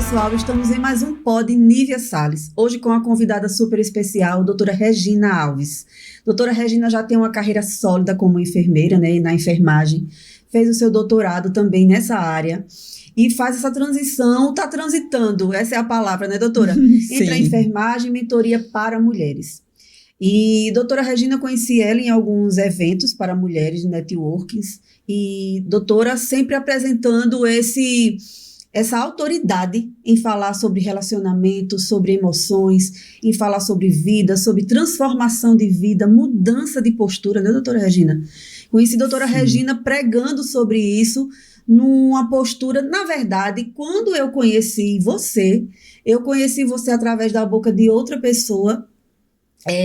pessoal, estamos em mais um Pod Nívia Salles, hoje com a convidada super especial, doutora Regina Alves. Doutora Regina já tem uma carreira sólida como enfermeira, né, na enfermagem, fez o seu doutorado também nessa área e faz essa transição, está transitando, essa é a palavra, né, doutora? Entre a enfermagem e mentoria para mulheres. E doutora Regina, conheci ela em alguns eventos para mulheres, networkings, e doutora sempre apresentando essa autoridade em falar sobre relacionamento, sobre emoções, em falar sobre vida, sobre transformação de vida, mudança de postura, né, doutora Regina? Conheci a doutora Regina pregando sobre isso, numa postura, na verdade, quando eu conheci você através da boca de outra pessoa,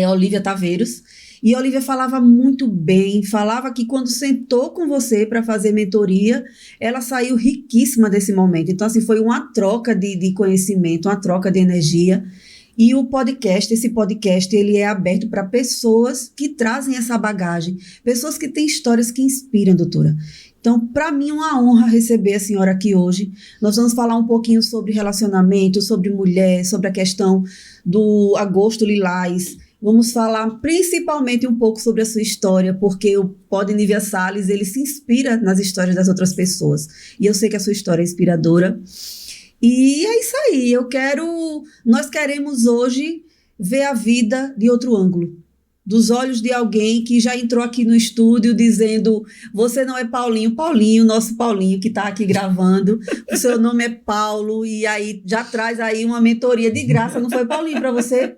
Olivia Taveiros, e a Olivia falava muito bem, falava que quando sentou com você para fazer mentoria, ela saiu riquíssima desse momento. Então, assim, foi uma troca de conhecimento, uma troca de energia. E esse podcast, ele é aberto para pessoas que trazem essa bagagem, pessoas que têm histórias que inspiram, doutora. Então, para mim, é uma honra receber a senhora aqui hoje. Nós vamos falar um pouquinho sobre relacionamento, sobre mulher, sobre a questão do Agosto Lilás. Vamos falar principalmente um pouco sobre a sua história, porque o Pod Nívia Salles, ele se inspira nas histórias das outras pessoas. E eu sei que a sua história é inspiradora. E é isso aí, nós queremos hoje ver a vida de outro ângulo. Dos olhos de alguém que já entrou aqui no estúdio dizendo, você não é Paulinho, nosso Paulinho que está aqui gravando, o seu nome é Paulo, e aí já traz aí uma mentoria de graça, não foi, Paulinho, para você?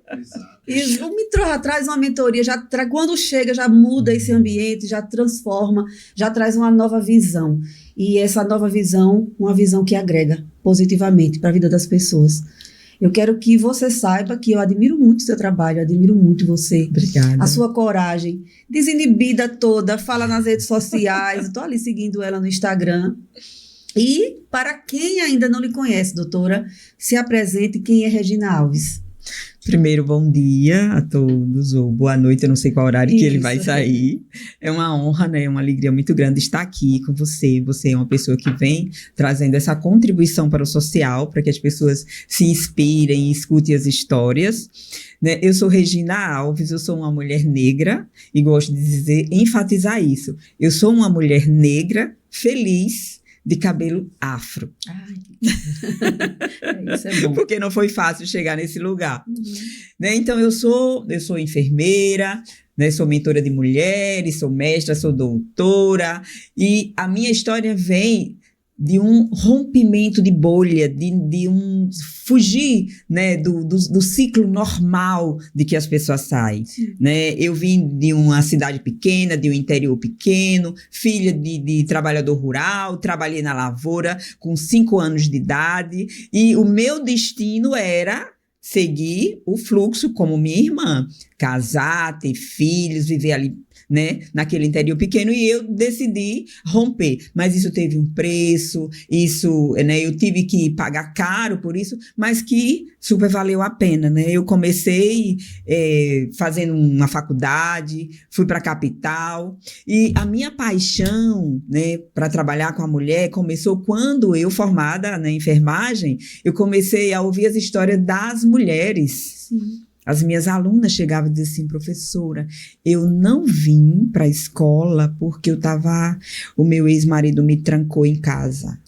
Exato. E traz uma mentoria, quando chega já muda esse ambiente, já transforma, já traz uma nova visão. E essa nova visão, uma visão que agrega positivamente para a vida das pessoas. Eu quero que você saiba que eu admiro muito o seu trabalho, admiro muito você. Obrigada. A sua coragem, desinibida toda, fala nas redes sociais, estou ali seguindo ela no Instagram. E para quem ainda não lhe conhece, doutora, se apresente, quem é Regina Alves? Primeiro, bom dia a todos, ou boa noite, eu não sei qual horário que ele vai sair. É uma honra, né? Uma alegria muito grande estar aqui com você. Você é uma pessoa que vem trazendo essa contribuição para o social, para que as pessoas se inspirem e escutem as histórias. Né? Eu sou Regina Alves, eu sou uma mulher negra e gosto de enfatizar isso. Eu sou uma mulher negra, feliz, de cabelo afro. Ai, isso é bom. Porque não foi fácil chegar nesse lugar. Né? Então, eu sou enfermeira, né? Sou mentora de mulheres, sou mestra, sou doutora. E a minha história vem de um rompimento de bolha, de um fugir, né, do ciclo normal de que as pessoas saem. Né? Eu vim de uma cidade pequena, de um interior pequeno, filha de trabalhador rural, trabalhei na lavoura com 5 anos de idade, e o meu destino era seguir o fluxo como minha irmã, casar, ter filhos, viver ali, né, naquele interior pequeno, e eu decidi romper, mas isso teve um preço, né, eu tive que pagar caro por isso, mas que super valeu a pena, né? Eu comecei fazendo uma faculdade, fui para a capital, e a minha paixão, né, para trabalhar com a mulher começou quando eu, formada na enfermagem, eu comecei a ouvir as histórias das mulheres. Sim. As minhas alunas chegavam e diziam assim, professora, eu não vim para a escola porque o meu ex-marido me trancou em casa.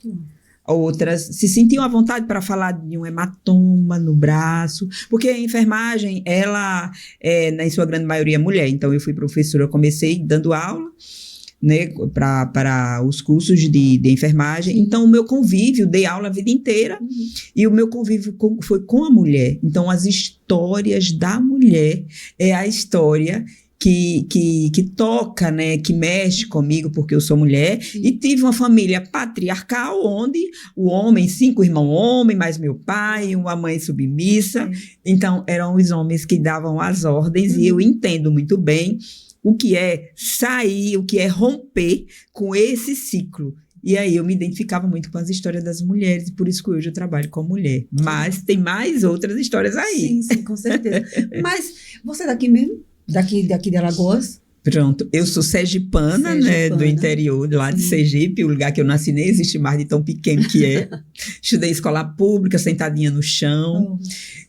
Outras se sentiam à vontade para falar de um hematoma no braço, porque a enfermagem, ela é, em sua grande maioria, mulher. Então, eu fui professora, eu comecei dando aula, né, para os cursos de enfermagem. Então, o meu convívio, dei aula a vida inteira, e o meu convívio foi com a mulher. Então, as histórias da mulher é a história que toca, né, que mexe comigo, porque eu sou mulher, e tive uma família patriarcal, onde o homem, 5 irmãos homens, mais meu pai, uma mãe submissa. Então, eram os homens que davam as ordens, e eu entendo muito bem o que é sair, o que é romper com esse ciclo. E aí eu me identificava muito com as histórias das mulheres, e por isso que hoje eu trabalho com mulher. Mas tem mais outras histórias aí. Sim, com certeza. Mas você é daqui mesmo? Daqui de Alagoas? Pronto, eu sou sergipana, né, do interior, lá de Sergipe, o lugar que eu nasci nem existe mais de tão pequeno que é. Estudei escola pública, sentadinha no chão.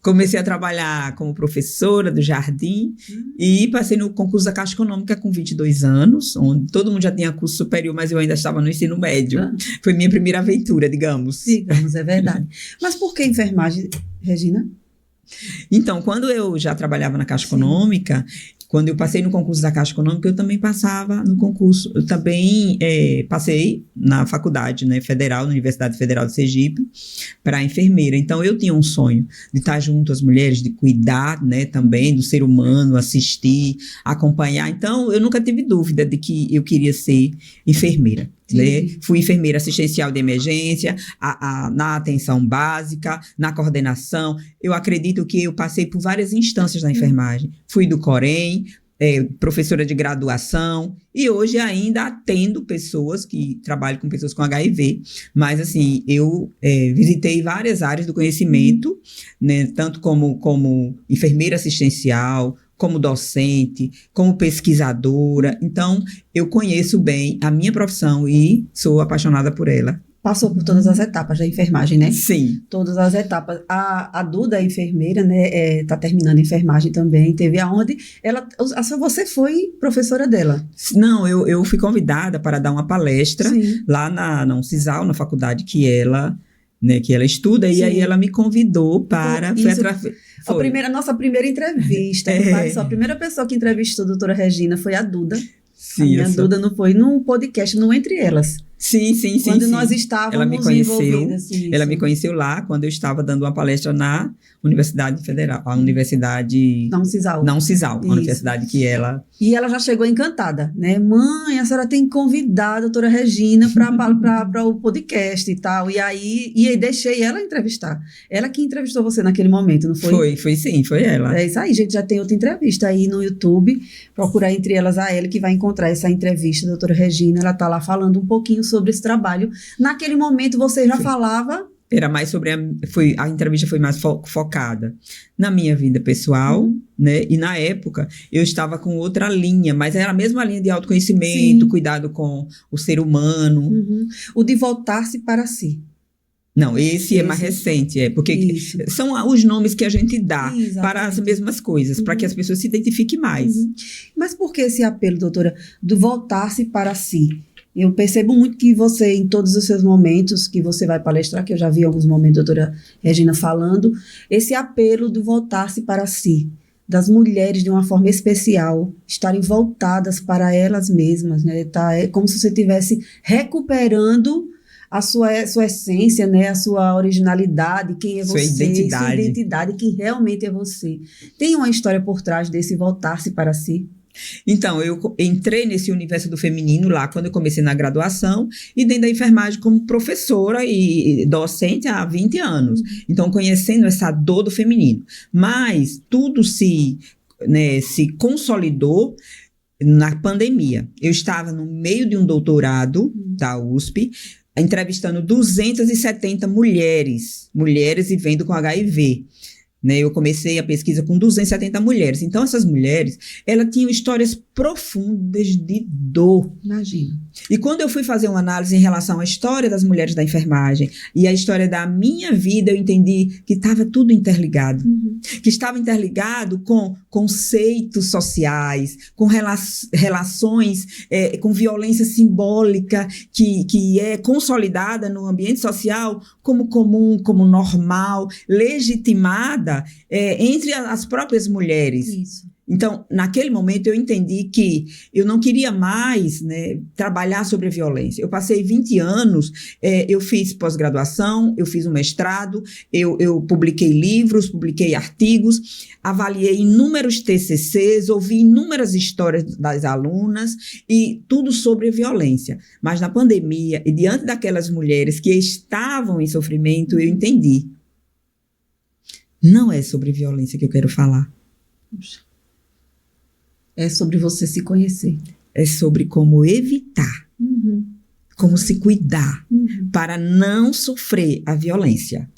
Comecei a trabalhar como professora do jardim e passei no concurso da Caixa Econômica com 22 anos, onde todo mundo já tinha curso superior, mas eu ainda estava no ensino médio. Foi minha primeira aventura, digamos. Digamos, é verdade. Mas por que enfermagem, Regina? Então, quando eu já trabalhava na Caixa Econômica, quando eu passei no concurso da Caixa Econômica, eu também passava no concurso. Eu também passei na faculdade, né, federal, na Universidade Federal de Sergipe, para enfermeira. Então, eu tinha um sonho de estar junto às mulheres, de cuidar, né, também do ser humano, assistir, acompanhar. Então, eu nunca tive dúvida de que eu queria ser enfermeira. Né? Fui enfermeira assistencial de emergência, na atenção básica, na coordenação. Eu acredito que eu passei por várias instâncias da enfermagem. Fui do Corém, professora de graduação, e hoje ainda atendo pessoas que trabalham com pessoas com HIV, mas assim, eu visitei várias áreas do conhecimento, né? Tanto como enfermeira assistencial, como docente, como pesquisadora. Então, eu conheço bem a minha profissão e sou apaixonada por ela. Passou por todas as etapas da enfermagem, né? Sim. Todas as etapas. A Duda é enfermeira, né? Tá terminando a enfermagem também. Teve aonde você foi professora dela? Não, eu fui convidada para dar uma palestra lá na UNCISAL, na faculdade que ela estuda, e aí ela me convidou para... A nossa primeira entrevista. A primeira pessoa que entrevistou a doutora Regina foi a Duda. Sim, a Duda não foi num podcast, no Entre Elas. Sim. Quando nós estávamos ela me conheceu, envolvidas. Ela me conheceu lá, quando eu estava dando uma palestra na Universidade Federal, a Universidade... Não CISAL, a universidade que ela... E ela já chegou encantada, né? Mãe, a senhora tem que convidar a doutora Regina para o podcast e tal. E aí deixei ela entrevistar. Ela que entrevistou você naquele momento, não foi? Foi sim, foi ela. É isso aí, gente, já tem outra entrevista aí no YouTube. Procurar Entre Elas a ela, que vai encontrar essa entrevista da doutora Regina. Ela tá lá falando um pouquinho sobre esse trabalho. Naquele momento você já falava... Era mais sobre a entrevista foi mais focada na minha vida pessoal, né? E na época eu estava com outra linha, mas era a mesma linha de autoconhecimento, cuidado com o ser humano. O de voltar-se para si. Não, esse é mais recente, porque são os nomes que a gente dá para as mesmas coisas, para que as pessoas se identifiquem mais. Mas por que esse apelo, doutora, do voltar-se para si? Eu percebo muito que você, em todos os seus momentos que você vai palestrar, que eu já vi alguns momentos a doutora Regina falando, esse apelo do voltar-se para si, das mulheres de uma forma especial, estarem voltadas para elas mesmas, né? É como se você estivesse recuperando a sua essência, né? A sua originalidade, quem é você, sua identidade, quem realmente é você. Tem uma história por trás desse voltar-se para si? Então, eu entrei nesse universo do feminino lá quando eu comecei na graduação e dentro da enfermagem como professora e docente há 20 anos. Então, conhecendo essa dor do feminino. Mas tudo se consolidou na pandemia. Eu estava no meio de um doutorado da USP, entrevistando 270 mulheres vivendo com HIV. Né, eu comecei a pesquisa com 270 mulheres. Então, essas mulheres, elas tinham histórias profundas de dor. Imagina. E quando eu fui fazer uma análise em relação à história das mulheres da enfermagem e à história da minha vida, eu entendi que estava tudo interligado. Que estava interligado com conceitos sociais, com relações, com violência simbólica que é consolidada no ambiente social como comum, como normal, legitimada entre as próprias mulheres. Isso. Então, naquele momento, eu entendi que eu não queria mais, né, trabalhar sobre a violência. Eu passei 20 anos, eu fiz pós-graduação, eu fiz um mestrado, eu publiquei livros, publiquei artigos, avaliei inúmeros TCCs, ouvi inúmeras histórias das alunas e tudo sobre a violência. Mas na pandemia, e diante daquelas mulheres que estavam em sofrimento, eu entendi. Não é sobre violência que eu quero falar. É sobre você se conhecer. É sobre como evitar, como se cuidar para não sofrer a violência.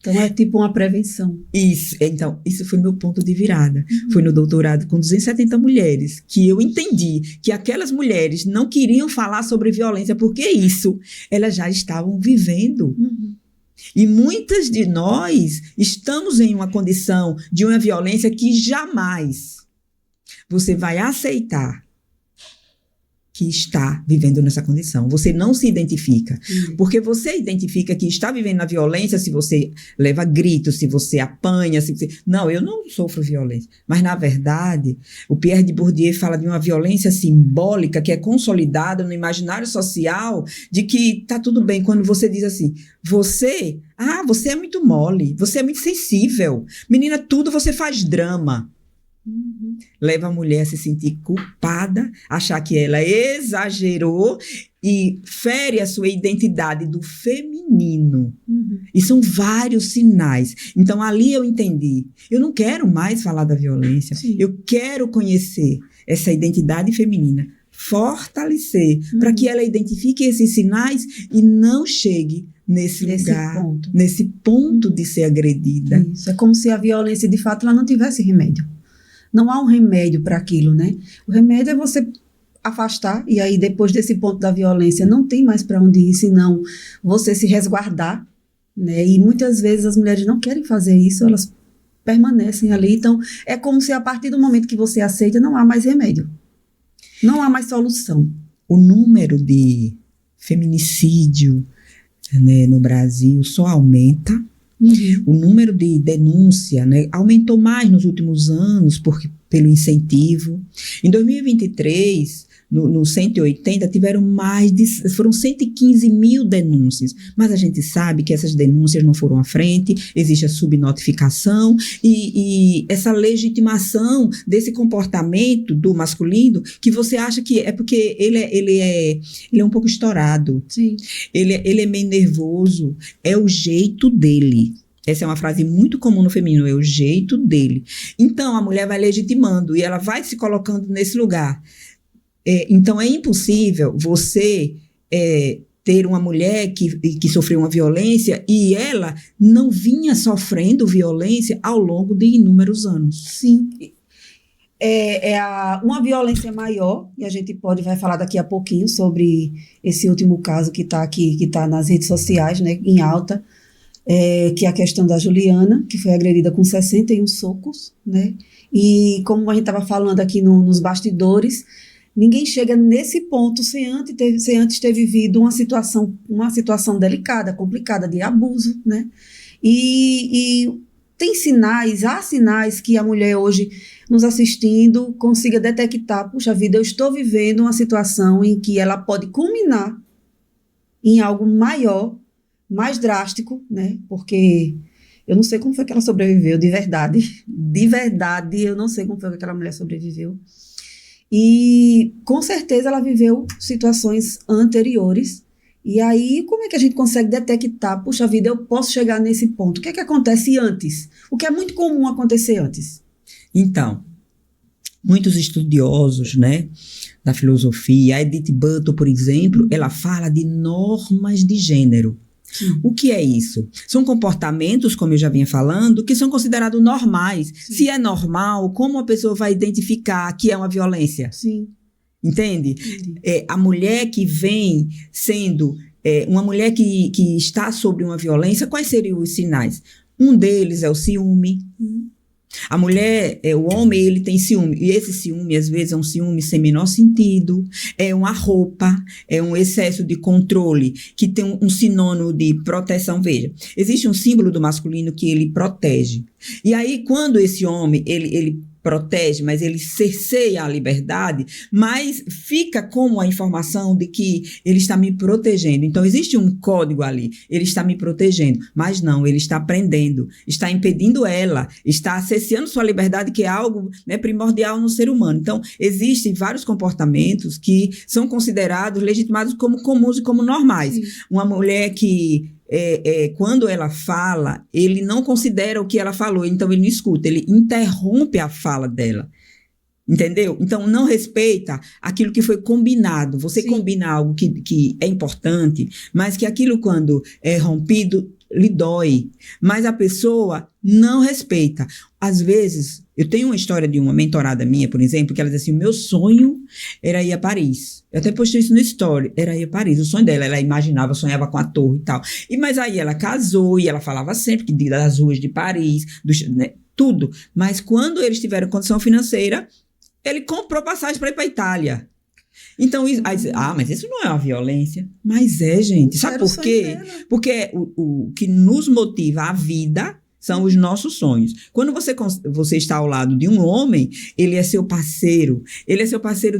Então, é tipo uma prevenção. Isso, então, isso foi meu ponto de virada. Foi no doutorado com 270 mulheres que eu entendi que aquelas mulheres não queriam falar sobre violência, porque isso elas já estavam vivendo. E muitas de nós estamos em uma condição de uma violência que jamais você vai aceitar que está vivendo nessa condição. Você não se identifica. Porque você identifica que está vivendo na violência se você leva gritos, se você apanha, se você... Não, eu não sofro violência. Mas, na verdade, o Pierre de Bourdieu fala de uma violência simbólica que é consolidada no imaginário social de que está tudo bem quando você diz assim, você é muito mole, você é muito sensível. Menina, tudo você faz drama. Leva a mulher a se sentir culpada, achar que ela exagerou e fere a sua identidade do feminino. E são vários sinais. Então, ali eu entendi. Eu não quero mais falar da violência. Sim. Eu quero conhecer essa identidade feminina, fortalecer, para que ela identifique esses sinais e não chegue nesse lugar, nesse ponto de ser agredida. Isso. É como se a violência, de fato, ela não tivesse remédio. Não há um remédio para aquilo, né? O remédio é você afastar, e aí depois desse ponto da violência não tem mais para onde ir, senão você se resguardar, né? E muitas vezes as mulheres não querem fazer isso, elas permanecem ali. Então, é como se a partir do momento que você aceita, não há mais remédio. Não há mais solução. O número de feminicídio, né, no Brasil só aumenta. O número de denúncia, né, aumentou mais nos últimos anos pelo incentivo. Em 2023, no 180, foram 115 mil denúncias. Mas a gente sabe que essas denúncias não foram à frente, existe a subnotificação e essa legitimação desse comportamento do masculino que você acha que é porque ele é um pouco estourado. Sim. Ele é meio nervoso, é o jeito dele. Essa é uma frase muito comum no feminino, é o jeito dele. Então, a mulher vai legitimando e ela vai se colocando nesse lugar. Então, é impossível você ter uma mulher que sofreu uma violência e ela não vinha sofrendo violência ao longo de inúmeros anos. Sim. Uma violência maior, e a gente vai falar daqui a pouquinho sobre esse último caso que está aqui, que está nas redes sociais, né, em alta, que é a questão da Juliana, que foi agredida com 61 socos, né? E como a gente estava falando aqui nos bastidores, ninguém chega nesse ponto sem antes ter vivido uma situação delicada, complicada, de abuso, né? E há sinais que a mulher hoje, nos assistindo, consiga detectar, puxa vida, eu estou vivendo uma situação em que ela pode culminar em algo maior, mais drástico, né? Porque eu não sei como foi que ela sobreviveu, de verdade, eu não sei como foi que aquela mulher sobreviveu. E, com certeza, ela viveu situações anteriores. E aí, como é que a gente consegue detectar, puxa vida, eu posso chegar nesse ponto? O que é que acontece antes? O que é muito comum acontecer antes? Então, muitos estudiosos, né, da filosofia, a Edith Butler, por exemplo, ela fala de normas de gênero. O que é isso? São comportamentos, como eu já vinha falando, que são considerados normais. Sim. Se é normal, como a pessoa vai identificar que é uma violência? Sim. Entende? A mulher que vem sendo uma mulher que está sobre uma violência, quais seriam os sinais? Um deles é o ciúme. A mulher, o homem, ele tem ciúme. E esse ciúme, às vezes, é um ciúme sem menor sentido. É uma roupa, é um excesso de controle, que tem um sinônimo de proteção. Veja, existe um símbolo do masculino que ele protege. E aí, quando esse homem, ele protege, mas ele cerceia a liberdade, mas fica como a informação de que ele está me protegendo. Então, existe um código ali, ele está me protegendo, mas não, ele está prendendo, está impedindo ela, está cerceando sua liberdade, que é algo, né, primordial no ser humano. Então, existem vários comportamentos que são considerados, legitimados como comuns e como normais. Sim. Uma mulher que quando ela fala, ele não considera o que ela falou, então ele não escuta, ele interrompe a fala dela, entendeu? Então não respeita aquilo que foi combinado. Você Sim. combina algo que é importante, mas que aquilo, quando é rompido, lhe dói, mas a pessoa não respeita. Às vezes, eu tenho uma história de uma mentorada minha, por exemplo, que ela diz assim, o meu sonho era ir a Paris. Eu até postei isso no story, era ir a Paris. O sonho dela, ela imaginava, sonhava com a torre e tal. Mas aí ela casou e ela falava sempre que das ruas de Paris, né, tudo. Mas quando eles tiveram condição financeira, ele comprou passagem para ir para a Itália. Então, mas isso não é uma violência. Mas é, gente. Sabe por quê? Porque o que nos motiva a vida são os nossos sonhos. Quando você está ao lado de um homem, ele é seu parceiro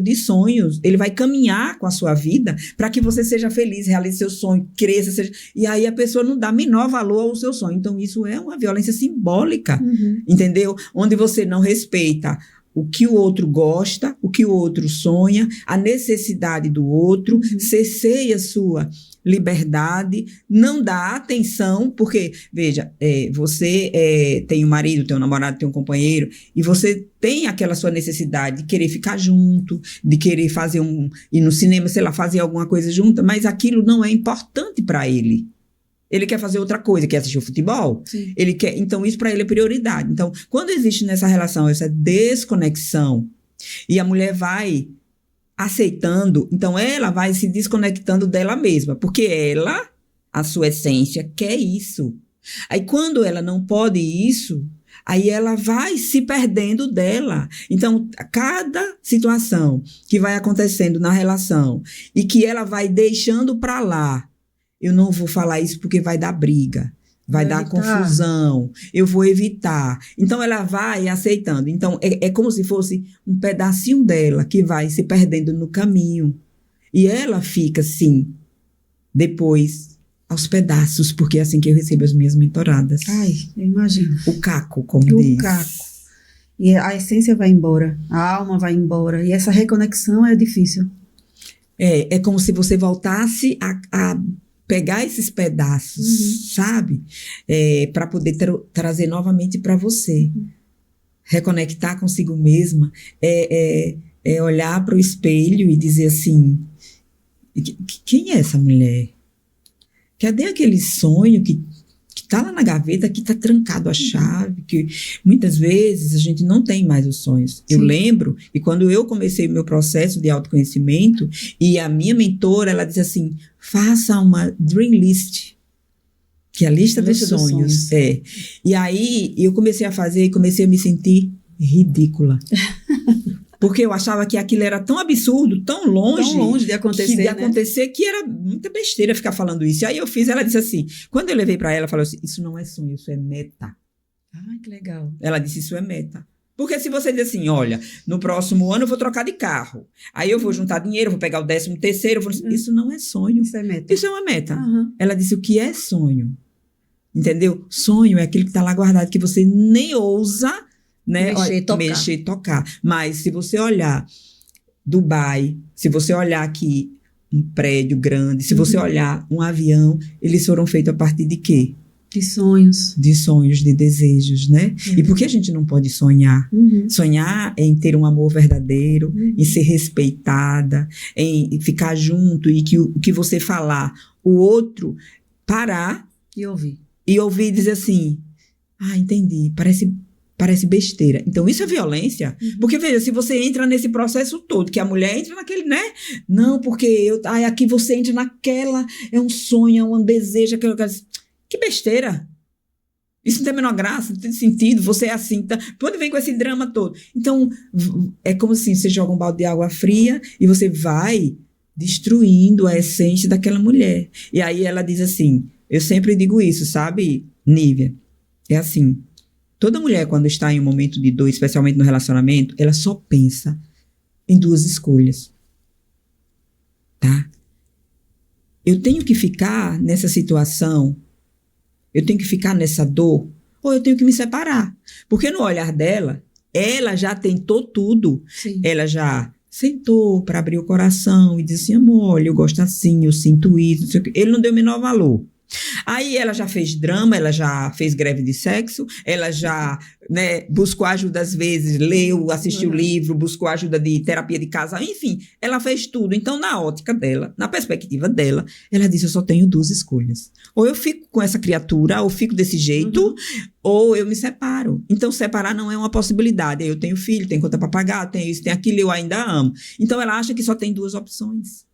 de sonhos, ele vai caminhar com a sua vida para que você seja feliz, realize seu sonho, cresça, e aí a pessoa não dá menor valor ao seu sonho. Então, isso é uma violência simbólica, entendeu? Onde você não respeita o que o outro gosta, o que o outro sonha, a necessidade do outro, cerceia sua liberdade, não dá atenção, porque, veja, você tem um marido, tem um namorado, tem um companheiro, e você tem aquela sua necessidade de querer ficar junto, de querer ir no cinema, sei lá, fazer alguma coisa junto, mas aquilo não é importante para ele. Ele quer fazer outra coisa, quer assistir o futebol. Sim. Então, isso para ele é prioridade. Então, quando existe nessa relação essa desconexão e a mulher vai aceitando, então ela vai se desconectando dela mesma, porque ela, a sua essência, quer isso. Aí, quando ela não pode isso, aí ela vai se perdendo dela. Então, cada situação que vai acontecendo na relação e que ela vai deixando para lá, eu não vou falar isso porque vai dar briga, vai dar confusão, eu vou evitar. Então, ela vai aceitando. Então, é como se fosse um pedacinho dela que vai se perdendo no caminho. E ela fica, assim, depois, aos pedaços, porque é assim que eu recebo as minhas mentoradas. Ai, eu imagino. O caco, como diz. O caco. E a essência vai embora, a alma vai embora. E essa reconexão é difícil. É como se você voltasse a pegar esses pedaços, sabe? Para poder trazer novamente para você. Reconectar consigo mesma é olhar para o espelho e dizer assim, quem é essa mulher? Cadê aquele sonho que está lá na gaveta, que está trancado a chave, que muitas vezes a gente não tem mais os sonhos. Sim. Eu lembro, e quando eu comecei o meu processo de autoconhecimento, e a minha mentora, ela disse assim, faça uma dream list, que é a lista dos sonhos. E aí, eu comecei a fazer e comecei a me sentir ridícula. Porque eu achava que aquilo era tão absurdo, tão longe de acontecer, que era muita besteira ficar falando isso. E aí eu fiz, ela disse assim, quando eu levei para ela, ela falou assim, isso não é sonho, isso é meta. Ai, que legal. Ela disse, isso é meta. Porque se você diz assim, olha, no próximo ano eu vou trocar de carro, aí eu vou juntar dinheiro, vou pegar o 13º, isso não é sonho. Isso é meta. Isso é uma meta. Ela disse, o que é sonho? Entendeu? Sonho é aquele que está lá guardado, que você nem ousa, né, mexer, tocar. Mas se você olhar Dubai, se você olhar aqui um prédio grande, se você olhar um avião, eles foram feitos a partir de quê? De sonhos. De sonhos, de desejos, né? E por que a gente não pode sonhar? Sonhar é em ter um amor verdadeiro, em ser respeitada, em ficar junto e que o que você falar, o outro parar e ouvir. E ouvir e dizer assim, entendi, parece besteira. Então, isso é violência. Porque, veja, se você entra nesse processo todo, que a mulher entra naquele, né? Não, porque aqui você entra naquela, é um sonho, é um desejo, aquilo que besteira. Isso não tem a menor graça, não tem sentido, você é assim. Tá? Onde vem com esse drama todo? Então, é como assim, você joga um balde de água fria e você vai destruindo a essência daquela mulher. E aí ela diz assim, eu sempre digo isso, sabe, Nívia? É assim, toda mulher, quando está em um momento de dor, especialmente no relacionamento, ela só pensa em duas escolhas. Tá? Eu tenho que ficar nessa situação, eu tenho que ficar nessa dor, ou eu tenho que me separar. Porque no olhar dela, ela já tentou tudo. Sim. Ela já sentou para abrir o coração e disse assim, amor, olha, eu gosto assim, eu sinto isso, não sei o quê. Ele não deu o menor valor. Aí ela já fez drama, ela já fez greve de sexo, ela já, né, buscou ajuda às vezes, leu, assistiu livro, buscou ajuda de terapia de casal, enfim, ela fez tudo. Então, na ótica dela, na perspectiva dela, ela disse, eu só tenho 2 escolhas. Ou eu fico com essa criatura, ou fico desse jeito, ou eu me separo. Então, separar não é uma possibilidade. Eu tenho filho, tenho conta para pagar, tenho isso, tenho aquilo, eu ainda amo. Então, ela acha que só tem 2 opções.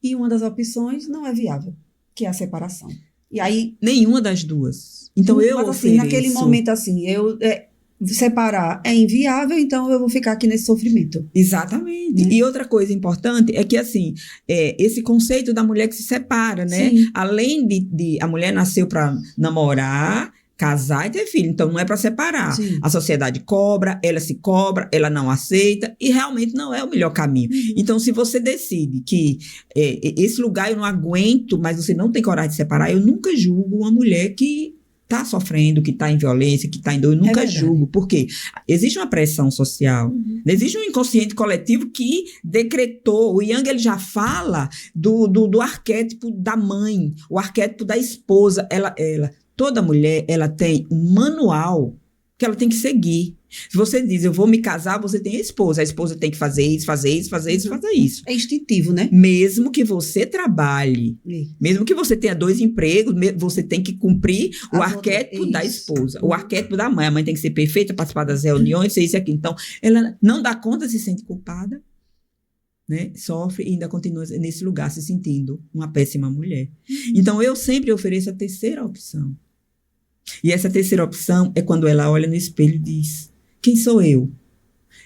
E uma das opções não é viável, que é a separação. E aí... Nenhuma das 2. Então, eu Mas assim, ofereço... naquele momento, assim, separar é inviável, então eu vou ficar aqui nesse sofrimento. Exatamente. E outra coisa importante é que, assim, esse conceito da mulher que se separa, né? Sim. Além de a mulher nasceu para namorar, casar e ter filho. Então, não é para separar. Sim. A sociedade cobra, ela não aceita e realmente não é o melhor caminho. Então, se você decide que esse lugar eu não aguento, mas você não tem coragem de separar, eu nunca julgo uma mulher que está sofrendo, que está em violência, que está em dor. Eu nunca julgo. Por quê? Existe uma pressão social. Existe um inconsciente coletivo que decretou. O Jung, ele já fala do arquétipo da mãe, o arquétipo da esposa. Toda mulher, ela tem um manual que ela tem que seguir. Se você diz, eu vou me casar, você tem a esposa tem que fazer isso, fazer isso, fazer isso, fazer isso. É instintivo, né? Mesmo que você trabalhe, mesmo que você tenha 2 empregos, você tem que cumprir o arquétipo da esposa, o arquétipo da mãe. A mãe tem que ser perfeita, participar das reuniões, ser isso e aquilo. Então, ela não dá conta, se sente culpada, né? Sofre e ainda continua nesse lugar se sentindo uma péssima mulher. Então, eu sempre ofereço a terceira opção. E essa terceira opção é quando ela olha no espelho e diz, quem sou eu?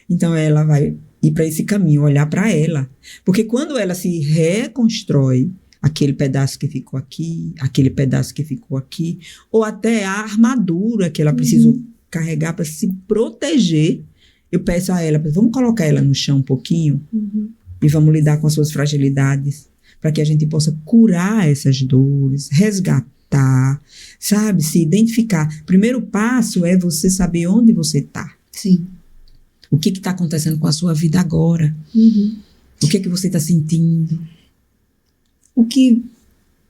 Então, ela vai ir para esse caminho, olhar para ela. Porque quando ela se reconstrói, aquele pedaço que ficou aqui, aquele pedaço que ficou aqui, ou até a armadura que ela precisou carregar para se proteger, eu peço a ela, vamos colocar ela no chão um pouquinho e vamos lidar com as suas fragilidades, para que a gente possa curar essas dores, resgatar, sabe? Se identificar. O primeiro passo é você saber onde você está. Sim. O que está acontecendo com a sua vida agora? O que você está sentindo? O que,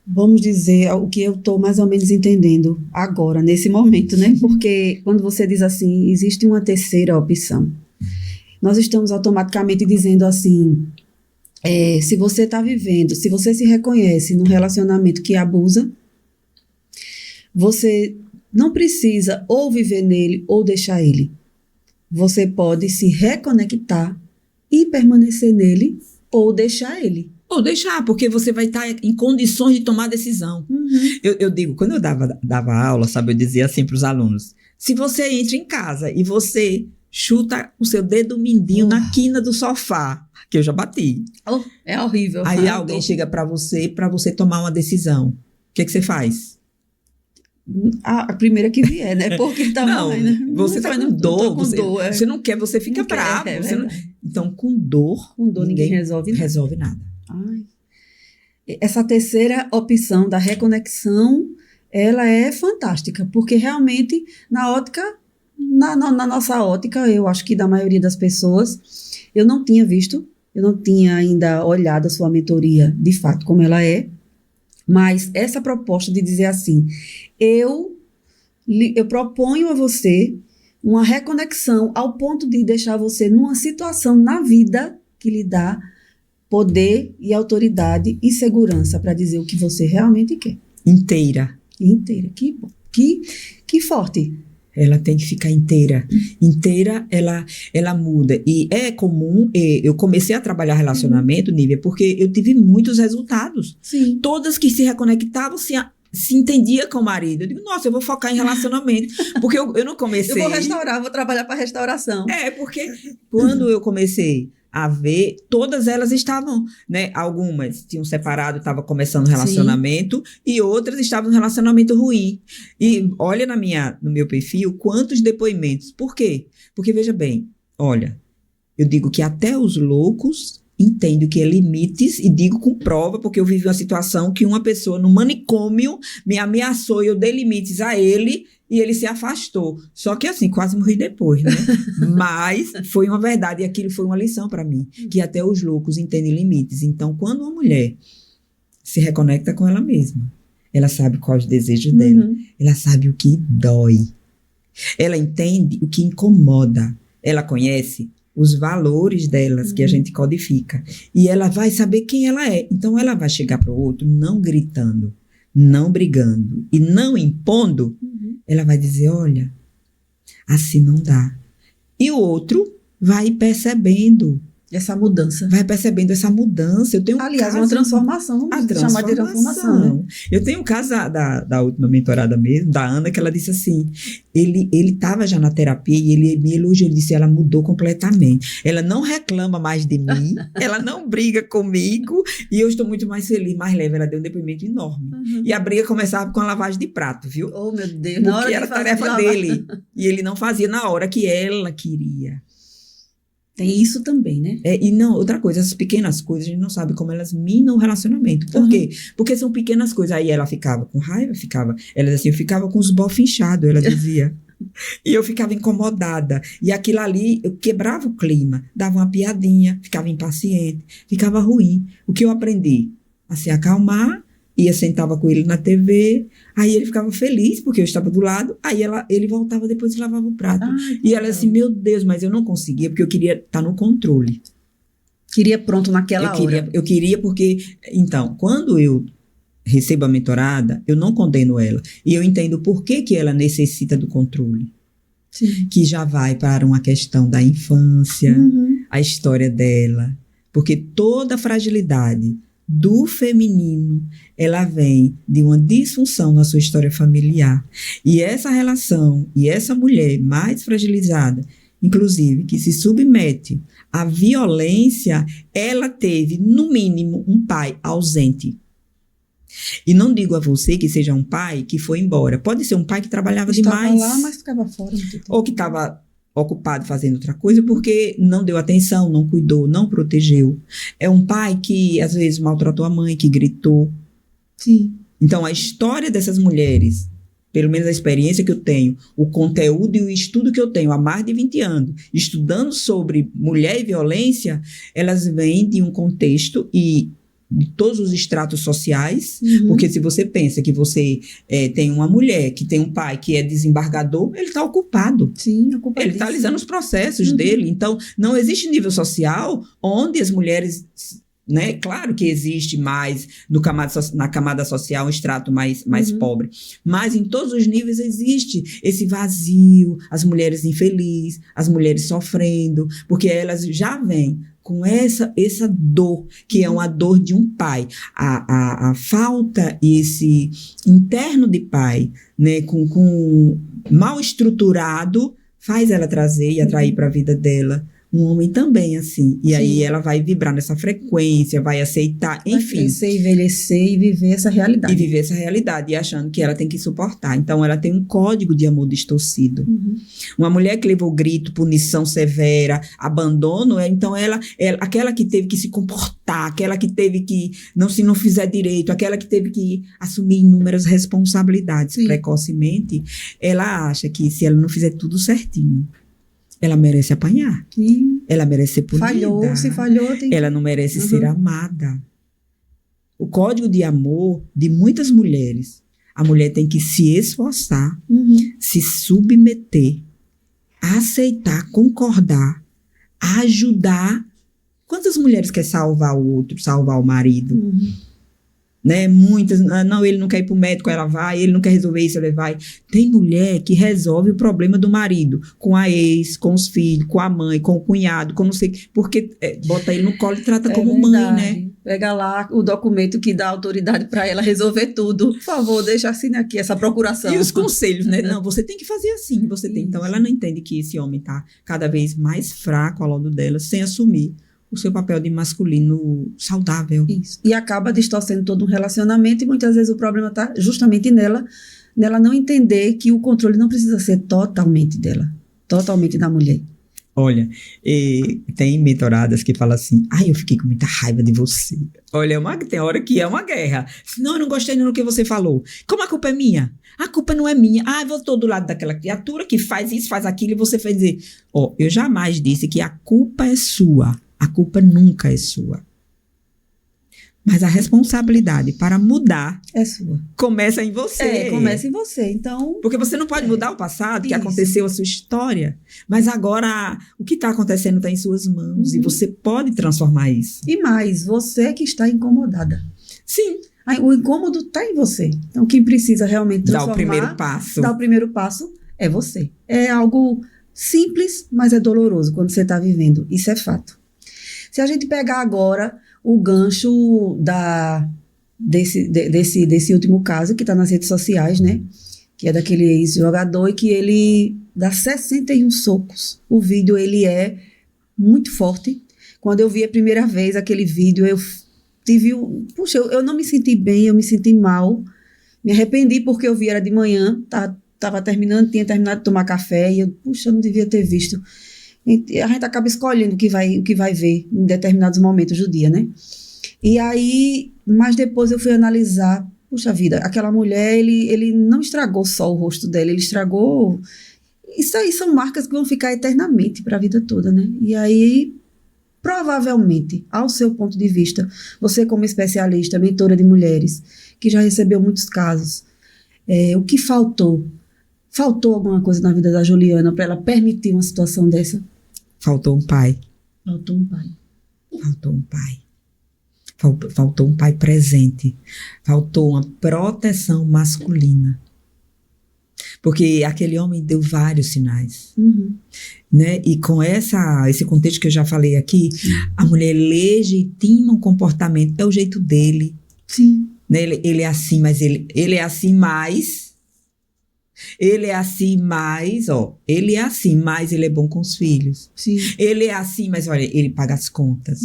vamos dizer, o que eu estou mais ou menos entendendo agora, nesse momento, né? Porque quando você diz assim, existe uma terceira opção. Nós estamos automaticamente dizendo assim, se você está vivendo, se você se reconhece num relacionamento que abusa, você não precisa ou viver nele ou deixar ele. Você pode se reconectar e permanecer nele ou deixar ele. Ou deixar, porque você vai estar em condições de tomar decisão. Eu digo, quando eu dava aula, sabe, eu dizia assim para os alunos, se você entra em casa e você chuta o seu dedo mindinho na quina do sofá, que eu já bati. É horrível. Aí alguém chega para você tomar uma decisão. O que você faz? A primeira que vier, né? Porque tá não, morrendo, né? Você tá com dor. Você não quer, você fica não bravo. Quer, Então, com dor ninguém resolve nada. Ai. Essa terceira opção da reconexão, ela é fantástica, porque realmente, na ótica, na nossa ótica, eu acho que da maioria das pessoas, eu não tinha ainda olhado a sua mentoria, de fato, como ela é, mas essa proposta de dizer assim, eu proponho a você uma reconexão ao ponto de deixar você numa situação na vida que lhe dá poder e autoridade e segurança para dizer o que você realmente quer. Inteira. Que forte. Ela tem que ficar inteira. Inteira, ela muda. E é comum, eu comecei a trabalhar relacionamento, Nívia, porque eu tive muitos resultados. Sim. Todas que se reconectavam, se entendia com o marido. Eu digo, nossa, eu vou focar em relacionamento. Porque eu não comecei... vou trabalhar para restauração. Porque quando eu comecei a ver, todas elas estavam, né? Algumas tinham separado, estavam começando um relacionamento, e outras estavam num relacionamento ruim. E olha no meu perfil, quantos depoimentos. Por quê? Porque, veja bem, olha, eu digo que até os loucos entendem o que é limites, e digo com prova, porque eu vivi uma situação que uma pessoa no manicômio me ameaçou e eu dei limites a ele, e ele se afastou. Só que assim, quase morri depois, né? Mas foi uma verdade, e aquilo foi uma lição para mim, que até os loucos entendem limites. Então, quando uma mulher se reconecta com ela mesma, ela sabe quais os desejos dela, ela sabe o que dói, ela entende o que incomoda, ela conhece os valores delas que a gente codifica, e ela vai saber quem ela é. Então ela vai chegar para o outro não gritando, não brigando e não impondo. Ela vai dizer, olha, assim não dá. E o outro vai percebendo essa mudança. Vai percebendo essa mudança. Eu tenho Aliás, uma transformação. Chamar de transformação. Né? Eu tenho um caso da última mentorada mesmo, da Ana, que ela disse assim, ele estava já na terapia e ele me elogiou, ele disse, ela mudou completamente. Ela não reclama mais de mim, ela não briga comigo e eu estou muito mais feliz, mais leve. Ela deu um depoimento enorme. E a briga começava com a lavagem de prato, viu? Oh, meu Deus. Porque era tarefa dele. E ele não fazia na hora que ela queria. Tem isso também, né? E não, outra coisa, essas pequenas coisas, a gente não sabe como elas minam o relacionamento. Por quê? Porque são pequenas coisas. Aí ela ficava com raiva, ela dizia assim, eu ficava com os bofos inchados, ela dizia. E eu ficava incomodada. E aquilo ali, eu quebrava o clima, dava uma piadinha, ficava impaciente, ficava ruim. O que eu aprendi? A se acalmar, sentava com ele na TV, aí ele ficava feliz, porque eu estava do lado, aí ele voltava depois e lavava o prato. E ela assim, meu Deus, mas eu não conseguia, porque eu queria estar no controle. Queria pronto naquela hora. Eu queria porque, então, quando eu recebo a mentorada, eu não condeno ela, e eu entendo por que ela necessita do controle. Sim. Que já vai para uma questão da infância, a história dela, porque toda a fragilidade do feminino, ela vem de uma disfunção na sua história familiar. E essa relação, e essa mulher mais fragilizada, inclusive, que se submete à violência, ela teve, no mínimo, um pai ausente. E não digo a você que seja um pai que foi embora. Pode ser um pai que trabalhava demais. Estava lá, mas ficava fora. Ou que estava ocupado fazendo outra coisa, porque não deu atenção, não cuidou, não protegeu. É um pai que, às vezes, maltratou a mãe, que gritou. Sim. Então, a história dessas mulheres, pelo menos a experiência que eu tenho, o conteúdo e o estudo que eu tenho há mais de 20 anos, estudando sobre mulher e violência, elas vêm de um contexto e de todos os estratos sociais, porque se você pensa que você tem uma mulher que tem um pai que é desembargador, ele está ocupado. Sim, ele está alisando os processos dele. Então, não existe nível social onde as mulheres, né? Claro que existe mais na camada social um extrato mais pobre, mas em todos os níveis existe esse vazio, as mulheres infelizes, as mulheres sofrendo, porque elas já vêm com essa dor, que é uma dor de um pai. A falta e esse interno de pai, né, com mal estruturado, faz ela trazer e atrair para a vida dela um homem também, assim. E aí ela vai vibrar nessa frequência, vai aceitar, enfim. Vai crescer, envelhecer e viver essa realidade. E achando que ela tem que suportar. Então, ela tem um código de amor distorcido. Uma mulher que levou grito, punição severa, abandono, então ela aquela que teve que se comportar, aquela que teve que, se não fizer direito, aquela que teve que assumir inúmeras responsabilidades precocemente, ela acha que se ela não fizer tudo certinho, ela merece apanhar. Sim. Ela merece ser punida. Se falhou, ela não merece ser amada. O código de amor de muitas mulheres, a mulher tem que se esforçar, se submeter, aceitar, concordar, ajudar. Quantas mulheres querem salvar o outro, salvar o marido? Né? Muitas, não, ele não quer ir para o médico, ela vai, ele não quer resolver isso, ela vai. Tem mulher que resolve o problema do marido, com a ex, com os filhos, com a mãe, com o cunhado, com não sei, porque bota ele no colo e trata como verdade. Mãe, né? Pega lá o documento que dá autoridade para ela resolver tudo. Por favor, deixa assim aqui essa procuração. E os conselhos, né? Não, você tem que fazer assim, você tem. Então, ela não entende que esse homem está cada vez mais fraco ao lado dela, sem assumir o seu papel de masculino saudável. Isso. E acaba distorcendo todo um relacionamento e muitas vezes o problema está justamente nela não entender que o controle não precisa ser totalmente dela, totalmente da mulher. Olha, tem mentoradas que falam assim, eu fiquei com muita raiva de você. Olha, tem hora que é uma guerra. Não, eu não gostei do que você falou. Como a culpa é minha? A culpa não é minha. Eu estou do lado daquela criatura que faz isso, faz aquilo, e você fez dizer, eu jamais disse que a culpa é sua. A culpa nunca é sua. Mas a responsabilidade para mudar É sua. começa em você. Começa em você. Então, Porque você não pode mudar o passado, que Isso. aconteceu a sua história. Mas agora, o que está acontecendo está em suas mãos. E você pode transformar isso. e mais, você que está incomodada. Sim. Aí, o incômodo está em você. Então, quem precisa realmente Dá transformar, o primeiro passo. dar o primeiro passo é você. É algo simples, mas é doloroso quando você está vivendo. Isso é fato. Se a gente pegar agora o gancho desse último caso que está nas redes sociais, né? Que é daquele ex-jogador e que ele dá 61 socos. O vídeo, ele é muito forte. Quando eu vi a primeira vez aquele vídeo, eu tive... Puxa, eu não me senti bem, eu me senti mal. Me arrependi porque eu vi, era de manhã, tinha terminado de tomar café e eu, puxa, eu não devia ter visto. E a gente acaba escolhendo o que vai ver em determinados momentos do dia, né? E aí, mas depois eu fui analisar, puxa vida, aquela mulher, ele não estragou só o rosto dela, ele estragou... Isso aí são marcas que vão ficar eternamente para a vida toda, né? E aí, provavelmente, ao seu ponto de vista, você como especialista, mentora de mulheres, que já recebeu muitos casos, o que faltou? Faltou alguma coisa na vida da Juliana para ela permitir uma situação dessa? Faltou um pai. Faltou um pai. Faltou um pai. Faltou um pai presente. Faltou uma proteção masculina. Porque aquele homem deu vários sinais. Né? E com esse contexto que eu já falei aqui, a mulher legitima um comportamento, é o jeito dele. Sim. Né? Ele é assim, mas ele é assim mais... Ele é assim, mas, ele é assim, mas ele é bom com os filhos. Sim. Ele é assim, mas, olha, ele paga as contas.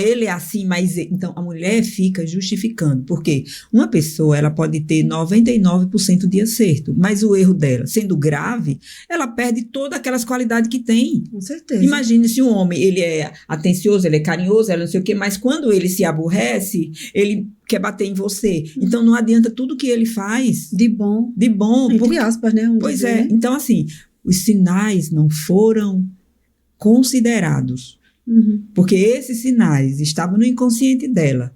Ele é assim, mas... Então, a mulher fica justificando. Porque uma pessoa, ela pode ter 99% de acerto, mas o erro dela, sendo grave, ela perde todas aquelas qualidades que tem. Com certeza. Imagine se um homem, ele é atencioso, ele é carinhoso, ele não sei o quê, mas quando ele se aborrece, ele quer bater em você. Então, não adianta tudo que ele faz. De bom. De bom. Entre aspas, né? Pois é. Então, assim, os sinais não foram considerados. Porque esses sinais estavam no inconsciente dela,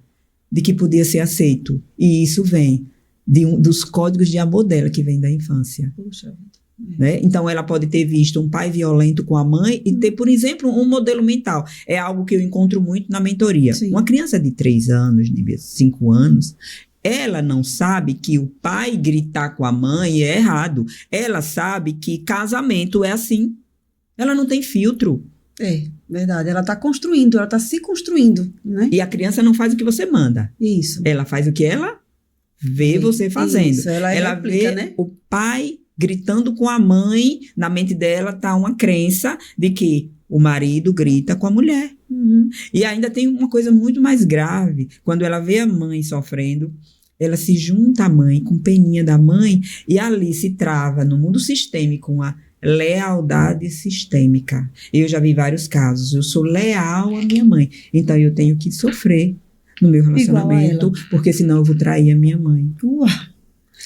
de que podia ser aceito. E isso vem dos códigos de amor dela, que vem da infância. Puxa vida. Né? Então, ela pode ter visto um pai violento com a mãe e ter, por exemplo, um modelo mental. É algo que eu encontro muito na mentoria. Sim. Uma criança de 3 anos, de 5 anos, ela não sabe que o pai gritar com a mãe é errado. Ela sabe que casamento é assim. Ela não tem filtro. É, verdade. Ela está construindo, ela está se construindo, né? E a criança não faz o que você manda. Isso. Ela faz o que ela vê você fazendo. Isso, ela replica, vê né? o pai gritando com a mãe, na mente dela tá uma crença de que o marido grita com a mulher. E ainda tem uma coisa muito mais grave. Quando ela vê a mãe sofrendo, ela se junta à mãe, com peninha da mãe, e ali se trava no mundo sistêmico uma lealdade sistêmica. Eu já vi vários casos. Eu sou leal à minha mãe, então eu tenho que sofrer no meu relacionamento, porque senão eu vou trair a minha mãe.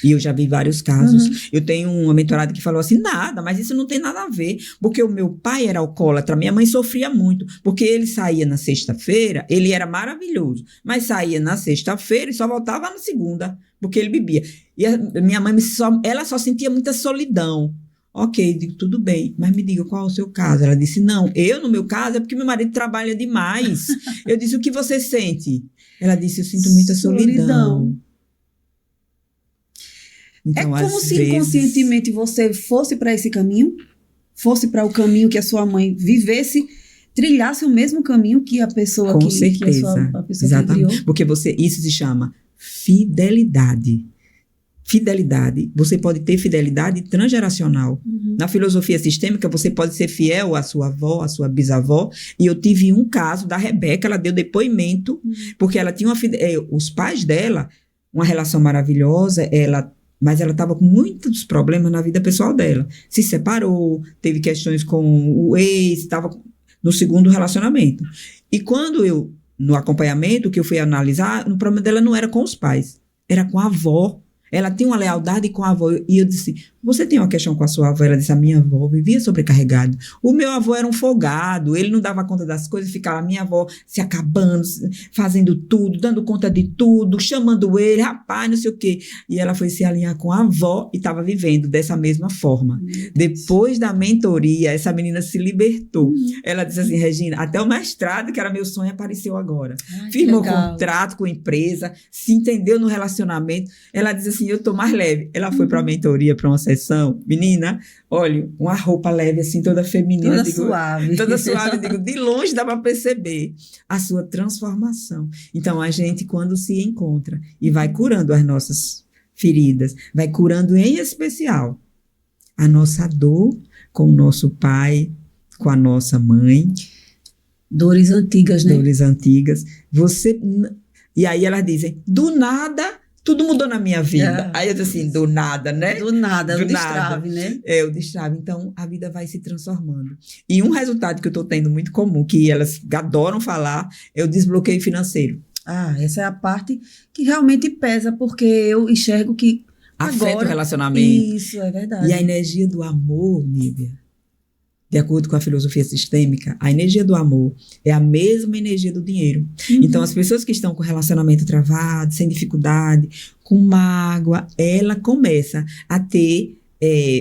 E eu já vi vários casos. Eu tenho uma mentorada que falou assim, nada, mas isso não tem nada a ver, porque o meu pai era alcoólatra, minha mãe sofria muito, porque ele saía na sexta-feira, ele era maravilhoso, mas saía na sexta-feira e só voltava na segunda, porque ele bebia. E a minha mãe, ela só sentia muita solidão. Ok, digo, tudo bem, mas me diga qual é o seu caso. Ela disse, não, no meu caso, é porque meu marido trabalha demais. Eu disse, o que você sente? Ela disse, eu sinto muita solidão. Então, é como se inconscientemente você fosse para esse caminho, fosse para o caminho que a sua mãe vivesse, trilhasse o mesmo caminho que a pessoa com que, certeza. a pessoa exatamente. Que criou. Porque isso se chama fidelidade. Fidelidade. Você pode ter fidelidade transgeracional. Na filosofia sistêmica, você pode ser fiel à sua avó, à sua bisavó. E eu tive um caso da Rebeca, ela deu depoimento, porque ela tinha os pais dela, uma relação maravilhosa, mas ela estava com muitos problemas na vida pessoal dela. Se separou, teve questões com o ex, estava no segundo relacionamento. E quando no acompanhamento, que eu fui analisar, o problema dela não era com os pais, era com a avó. Ela tem uma lealdade com a avó. E eu disse, você tem uma questão com a sua avó? Ela disse, a minha avó vivia sobrecarregada. O meu avô era um folgado, ele não dava conta das coisas, ficava a minha avó se acabando, fazendo tudo, dando conta de tudo, chamando ele, rapaz, não sei o quê. E ela foi se alinhar com a avó e estava vivendo dessa mesma forma. Depois da mentoria, essa menina se libertou. Ela disse assim, Regina, até o mestrado, que era meu sonho, apareceu agora. Ai, Firmou contrato com a empresa, se entendeu no relacionamento. Ela disse assim, eu tô mais leve. Ela foi para a mentoria, para uma sessão. Menina, olha, uma roupa leve assim, toda feminina. Toda suave. Toda suave. Digo, de longe dá para perceber a sua transformação. Então, a gente, quando se encontra e vai curando as nossas feridas, vai curando em especial a nossa dor com o nosso pai, com a nossa mãe. Dores antigas, né? Dores antigas. E aí elas dizem, do nada, tudo mudou na minha vida. Aí eu digo assim, do nada, né? Do nada, do o destrave, né? É, o destrave. Então, a vida vai se transformando. E um resultado que eu estou tendo muito comum, que elas adoram falar, é o desbloqueio financeiro. Ah, essa é a parte que realmente pesa, porque eu enxergo que Afeta agora, o relacionamento. Isso, é verdade. E a energia do amor, Nívia, de acordo com a filosofia sistêmica, a energia do amor é a mesma energia do dinheiro. Então, as pessoas que estão com relacionamento travado, sem dificuldade, com mágoa, ela começa a ter...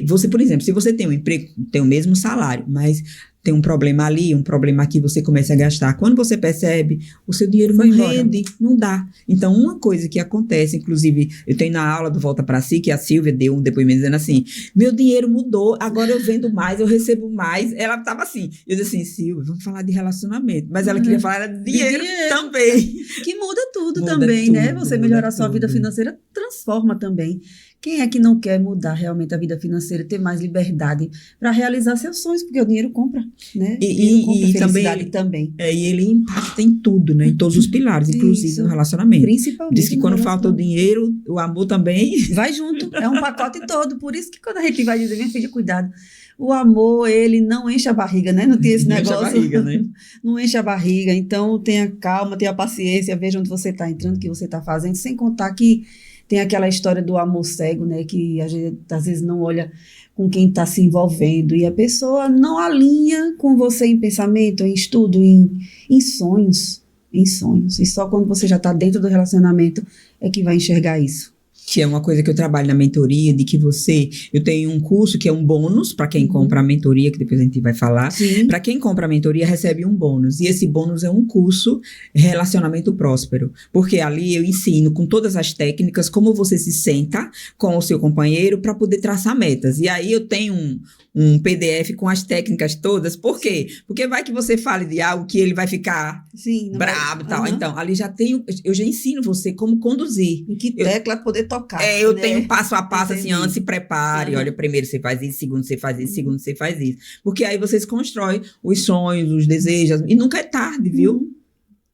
você, por exemplo, se você tem um emprego, tem o mesmo salário, mas tem um problema ali, um problema aqui, você começa a gastar. Quando você percebe, o seu dinheiro não rende, não dá. Então, uma coisa que acontece, inclusive, eu tenho na aula do Volta Pra Si, que a Silvia deu um depoimento dizendo assim, meu dinheiro mudou, agora eu vendo mais, eu recebo mais. Ela estava assim, eu disse assim, Silvia, vamos falar de relacionamento. Mas ela queria falar de dinheiro também. Que muda tudo Muda também, tudo, né? Você melhorar a sua tudo. vida financeira, transforma também. Quem é que não quer mudar realmente a vida financeira, ter mais liberdade para realizar seus sonhos? Porque o dinheiro compra, né? E felicidade também. E ele impacta em tudo, né? Em todos os pilares, inclusive Isso. no relacionamento. Principalmente. Diz que quando falta o dinheiro, o amor também... Vai junto, é um pacote todo. Por isso que quando a gente vai dizer, minha filha, cuidado, o amor, ele não enche a barriga, né? Não tem esse negócio. Não enche a barriga, né? Não enche a barriga. Então, tenha calma, tenha paciência, veja onde você está entrando, o que você está fazendo, sem contar que tem aquela história do amor cego, né? Que a gente, às vezes, não olha com quem está se envolvendo e a pessoa não alinha com você em pensamento, em estudo, em sonhos. Em sonhos. E só quando você já está dentro do relacionamento é que vai enxergar isso. Que é uma coisa que eu trabalho na mentoria, de que eu tenho um curso que é um bônus para quem compra a mentoria, que depois a gente vai falar. Para quem compra a mentoria, recebe um bônus. E esse bônus é um curso Relacionamento Próspero. Porque ali eu ensino com todas as técnicas como você se senta com o seu companheiro para poder traçar metas. E aí eu tenho um PDF com as técnicas todas. Por quê? Porque vai que você fale de algo que ele vai ficar brabo e tal. Então, ali eu já ensino você como conduzir. Em que tecla poder tocar. Eu tenho passo a passo, assim, antes se prepare. Olha, primeiro você faz isso, segundo você faz isso, segundo você faz isso. Porque aí vocês constroem os sonhos, os desejos. E nunca é tarde, viu?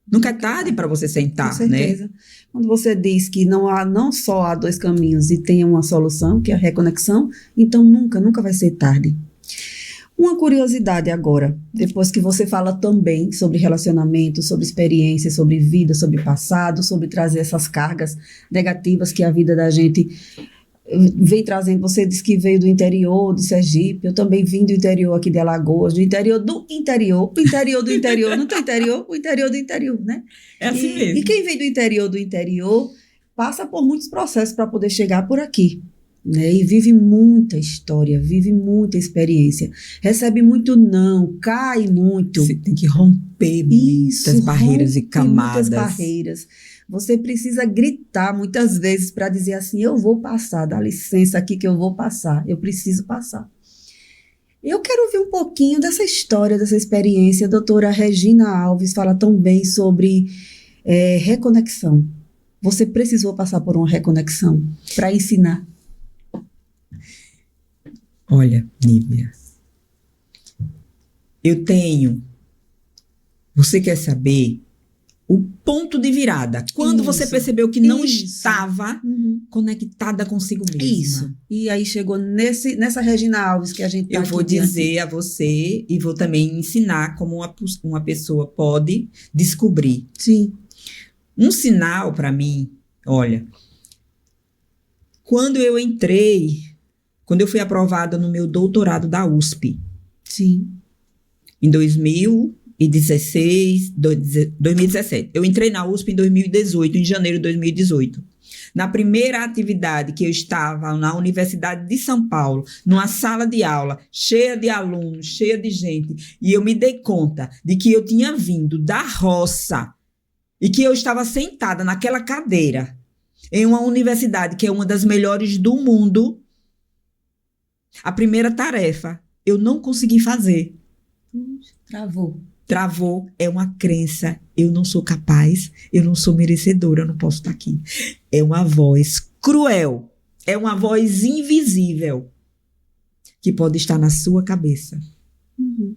Nunca é tarde para você sentar, com certeza. Né? Quando você diz que não só há dois caminhos e tem uma solução, que é a reconexão, então nunca vai ser tarde. Uma curiosidade agora, depois que você fala também sobre relacionamento, sobre experiência, sobre vida, sobre passado, sobre trazer essas cargas negativas que a vida da gente vem trazendo. Você disse que veio do interior, de Sergipe, eu também vim do interior aqui de Alagoas, do interior do interior, o interior do interior, não tem interior, o interior do interior, né? É assim mesmo. E quem vem do interior passa por muitos processos para poder chegar por aqui. Né? E vive muita história, vive muita experiência, recebe muito não, cai muito. Você tem que romper muitas barreiras e camadas. Muitas barreiras. Você precisa gritar muitas vezes para dizer assim, eu vou passar, dá licença aqui que eu vou passar, eu preciso passar. Eu quero ouvir um pouquinho dessa história, dessa experiência. A doutora Regina Alves fala tão bem sobre reconexão. Você precisou passar por uma reconexão para ensinar. Olha, Nívia, você quer saber o ponto de virada, quando você percebeu que não estava conectada consigo mesma. Isso, e aí chegou nessa Regina Alves que a gente tá Eu vou dizer a você e vou também ensinar como uma pessoa pode descobrir. Sim. Um sinal para mim, olha, Quando eu fui aprovada no meu doutorado da USP, Sim. em 2017. Eu entrei na USP em 2018, em janeiro de 2018. Na primeira atividade que eu estava na Universidade de São Paulo, numa sala de aula cheia de alunos, cheia de gente, e eu me dei conta de que eu tinha vindo da roça e que eu estava sentada naquela cadeira em uma universidade que é uma das melhores do mundo. A primeira tarefa eu não consegui fazer. Travou. É uma crença. Eu não sou capaz, eu não sou merecedora, eu não posso estar aqui. É uma voz cruel. É uma voz invisível que pode estar na sua cabeça. Uhum.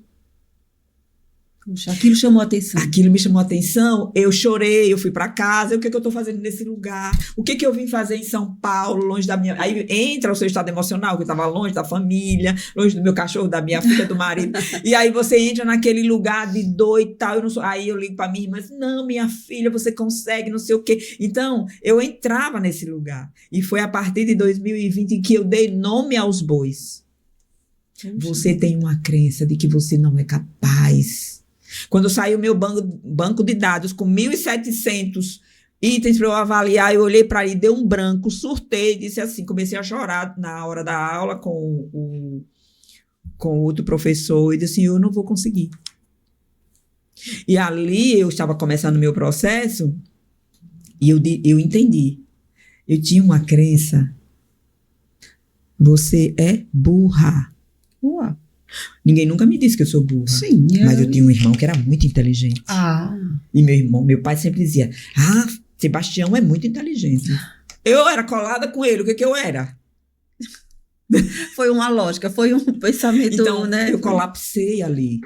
Puxa, aquilo chamou a atenção. Aquilo me chamou a atenção. Eu chorei, eu fui para casa. O que eu estou fazendo nesse lugar? O que eu vim fazer em São Paulo, longe da minha... Aí entra o seu estado emocional, que eu estava longe da família, longe do meu cachorro, da minha filha, do marido. E aí você entra naquele lugar de dor e tal. Aí eu ligo para minha irmã, não, minha filha, você consegue, não sei o quê. Então, eu entrava nesse lugar. E foi a partir de 2020 que eu dei nome aos bois. Você tem uma crença de que você não é capaz. Quando saiu o meu banco de dados com 1.700 itens para eu avaliar, eu olhei para ali, dei um branco, surtei, disse assim, comecei a chorar na hora da aula com outro professor e disse assim, eu não vou conseguir. E ali eu estava começando o meu processo e eu entendi. Eu tinha uma crença, você é burra. Uau. Ninguém nunca me disse que eu sou burra. Sim. Mas eu tinha um irmão que era muito inteligente. E meu pai sempre dizia, Sebastião é muito inteligente. Eu era colada com ele, o que eu era? Foi uma lógica, foi um pensamento, então, né? Eu colapsei ali.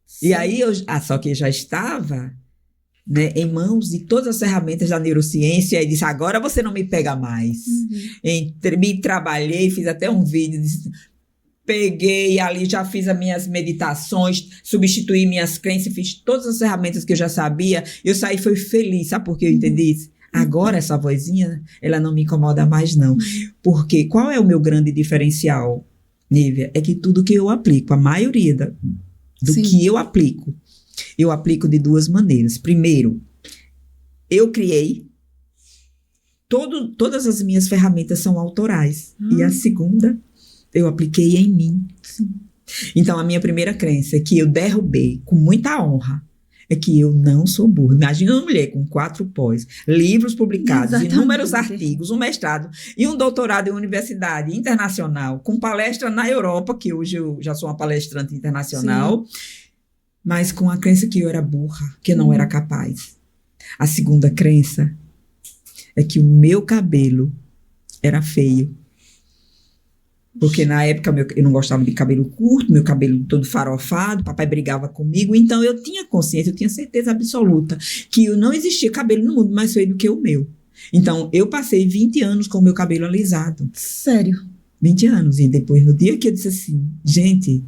Sim. E aí, só que eu já estava, né, em mãos de todas as ferramentas da neurociência e disse, agora você não me pega mais. Me trabalhei, fiz até um vídeo, disse... Peguei ali, já fiz as minhas meditações, substituí minhas crenças, fiz todas as ferramentas que eu já sabia. Eu saí, fui feliz. Sabe por que eu entendi isso? Agora essa vozinha, ela não me incomoda mais, não. Porque qual é o meu grande diferencial, Nívia? É que tudo que eu aplico, a maioria do que eu aplico de duas maneiras. Primeiro, eu criei. Todas as minhas ferramentas são autorais. E a segunda... eu apliquei em mim. Sim. Então, a minha primeira crença, que eu derrubei com muita honra, é que eu não sou burra. Imagina uma mulher com 4 pós, livros publicados, inúmeros artigos, um mestrado e um doutorado em universidade internacional, com palestra na Europa, que hoje eu já sou uma palestrante internacional, mas com a crença que eu era burra, que eu não era capaz. A segunda crença é que o meu cabelo era feio. Porque na época eu não gostava de cabelo curto, meu cabelo todo farofado, papai brigava comigo, então eu tinha consciência, eu tinha certeza absoluta que não existia cabelo no mundo mais feio do que o meu. Então eu passei 20 anos com o meu cabelo alisado. Sério? 20 anos. E depois, no dia que eu disse assim, gente,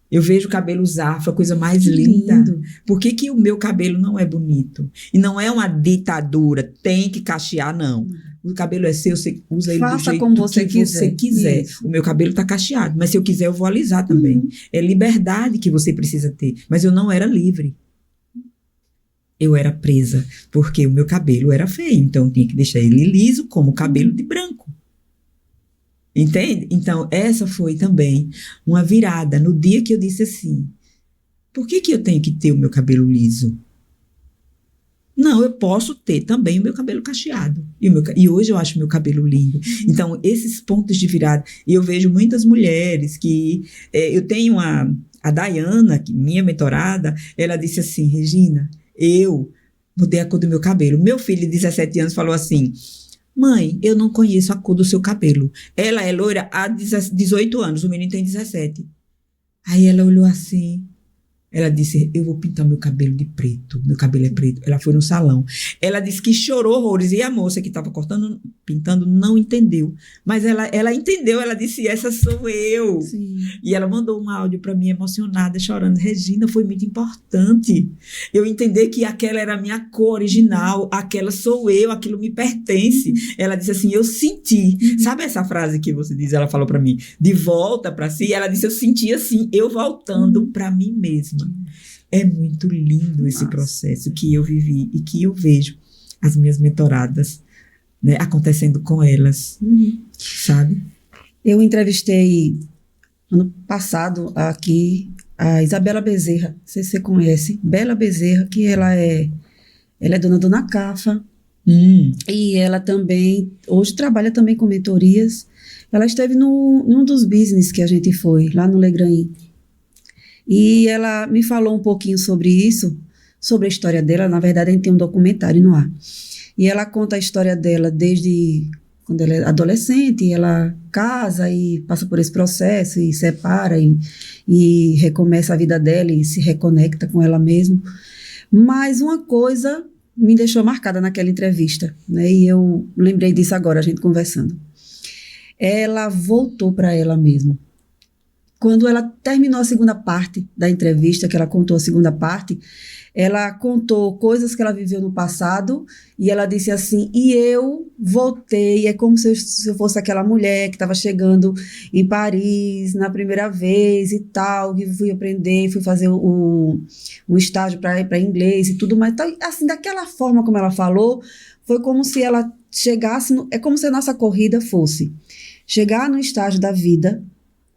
eu vejo cabelos afro, a coisa mais linda. Por que o meu cabelo não é bonito? E não é uma ditadura, tem que cachear, não. O cabelo é seu, você usa ele do jeito como você que você quiser. Isso. O meu cabelo tá cacheado, mas se eu quiser eu vou alisar também. É liberdade que você precisa ter. Mas eu não era livre. Eu era presa, porque o meu cabelo era feio, então eu tinha que deixar ele liso como cabelo de branco. Entende? Então, essa foi também uma virada no dia que eu disse assim, por que eu tenho que ter o meu cabelo liso? Não, eu posso ter também o meu cabelo cacheado. E hoje eu acho meu cabelo lindo. Então, esses pontos de virada. E eu vejo muitas mulheres que... eu tenho a Dayana, minha mentorada, ela disse assim, Regina, eu mudei a cor do meu cabelo. Meu filho de 17 anos falou assim, mãe, eu não conheço a cor do seu cabelo. Ela é loira há 18 anos, o menino tem 17. Aí ela olhou assim... Ela disse, eu vou pintar meu cabelo de preto. Meu cabelo é preto. Ela foi no salão. Ela disse que chorou horrores. E a moça que estava cortando pintando, não entendeu. Mas ela entendeu, ela disse, essa sou eu. Sim. E ela mandou um áudio para mim emocionada, chorando. Regina, foi muito importante eu entender que aquela era a minha cor original, aquela sou eu, aquilo me pertence. Ela disse assim, eu senti. Sabe essa frase que você diz, ela falou para mim, de volta para si? Ela disse, eu senti assim, eu voltando para mim mesma. É muito lindo esse processo que eu vivi e que eu vejo as minhas mentoradas, né, acontecendo com elas, sabe? Eu entrevistei ano passado aqui a Isabela Bezerra, não sei se você conhece, Bela Bezerra, que ela é dona do Nacafa, e ela também, hoje trabalha também com mentorias. Ela esteve num dos business que a gente foi, lá no Legrain, e ela me falou um pouquinho sobre isso, sobre a história dela. Na verdade, a gente tem um documentário no ar, e ela conta a história dela desde quando ela é adolescente, ela casa e passa por esse processo e separa e recomeça a vida dela e se reconecta com ela mesma. Mas uma coisa me deixou marcada naquela entrevista, né? E eu lembrei disso agora, a gente conversando. Ela voltou para ela mesma. Quando ela terminou a segunda parte da entrevista, que ela contou a segunda parte, ela contou coisas que ela viveu no passado e ela disse assim, e eu voltei, é como se eu fosse aquela mulher que estava chegando em Paris na primeira vez e tal, que fui aprender, fui fazer o estágio para inglês e tudo mais. Então, assim, daquela forma como ela falou, foi como se ela chegasse, é como se a nossa corrida fosse chegar no estágio da vida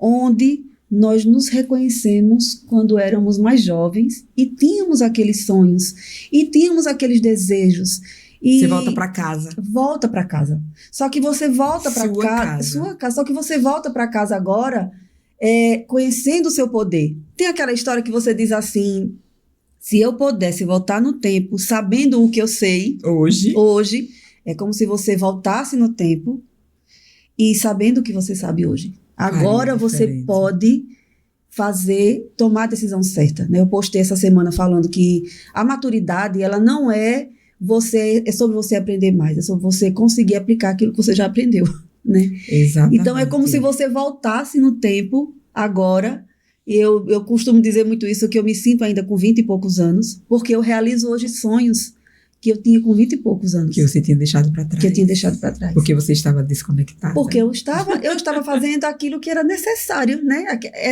onde nós nos reconhecemos quando éramos mais jovens e tínhamos aqueles sonhos e tínhamos aqueles desejos. E você volta para casa. Volta para casa. Só que você volta para casa. Sua casa. Só que você volta para casa agora conhecendo o seu poder. Tem aquela história que você diz assim, se eu pudesse voltar no tempo sabendo o que eu sei hoje, é como se você voltasse no tempo e sabendo o que você sabe hoje. Agora você pode tomar a decisão certa, né? Eu postei essa semana falando que a maturidade, ela não é sobre você aprender mais, é sobre você conseguir aplicar aquilo que você já aprendeu, né? Exatamente. Então é como se você voltasse no tempo agora. E eu costumo dizer muito isso, que eu me sinto ainda com 20 e poucos anos, porque eu realizo hoje sonhos que eu tinha com 20 e poucos anos. Que você tinha deixado para trás. Que eu tinha deixado para trás. Porque você estava desconectada. Porque eu estava fazendo aquilo que era necessário, né?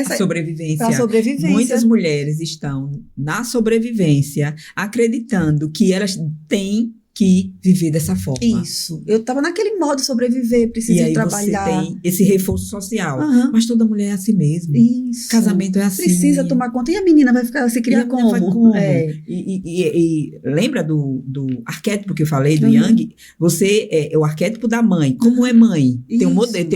A sobrevivência. A sobrevivência. Muitas mulheres estão na sobrevivência, acreditando que elas têm que viver dessa forma. Isso. Eu estava naquele modo sobreviver, preciso trabalhar. E aí você tem esse reforço social. Mas toda mulher é assim mesmo. Isso. Casamento é assim. Precisa tomar conta. E a menina vai se criar como? Vai como? E lembra do arquétipo que eu falei, do Jung? Você é o arquétipo da mãe. Como é mãe? Tem um modelo,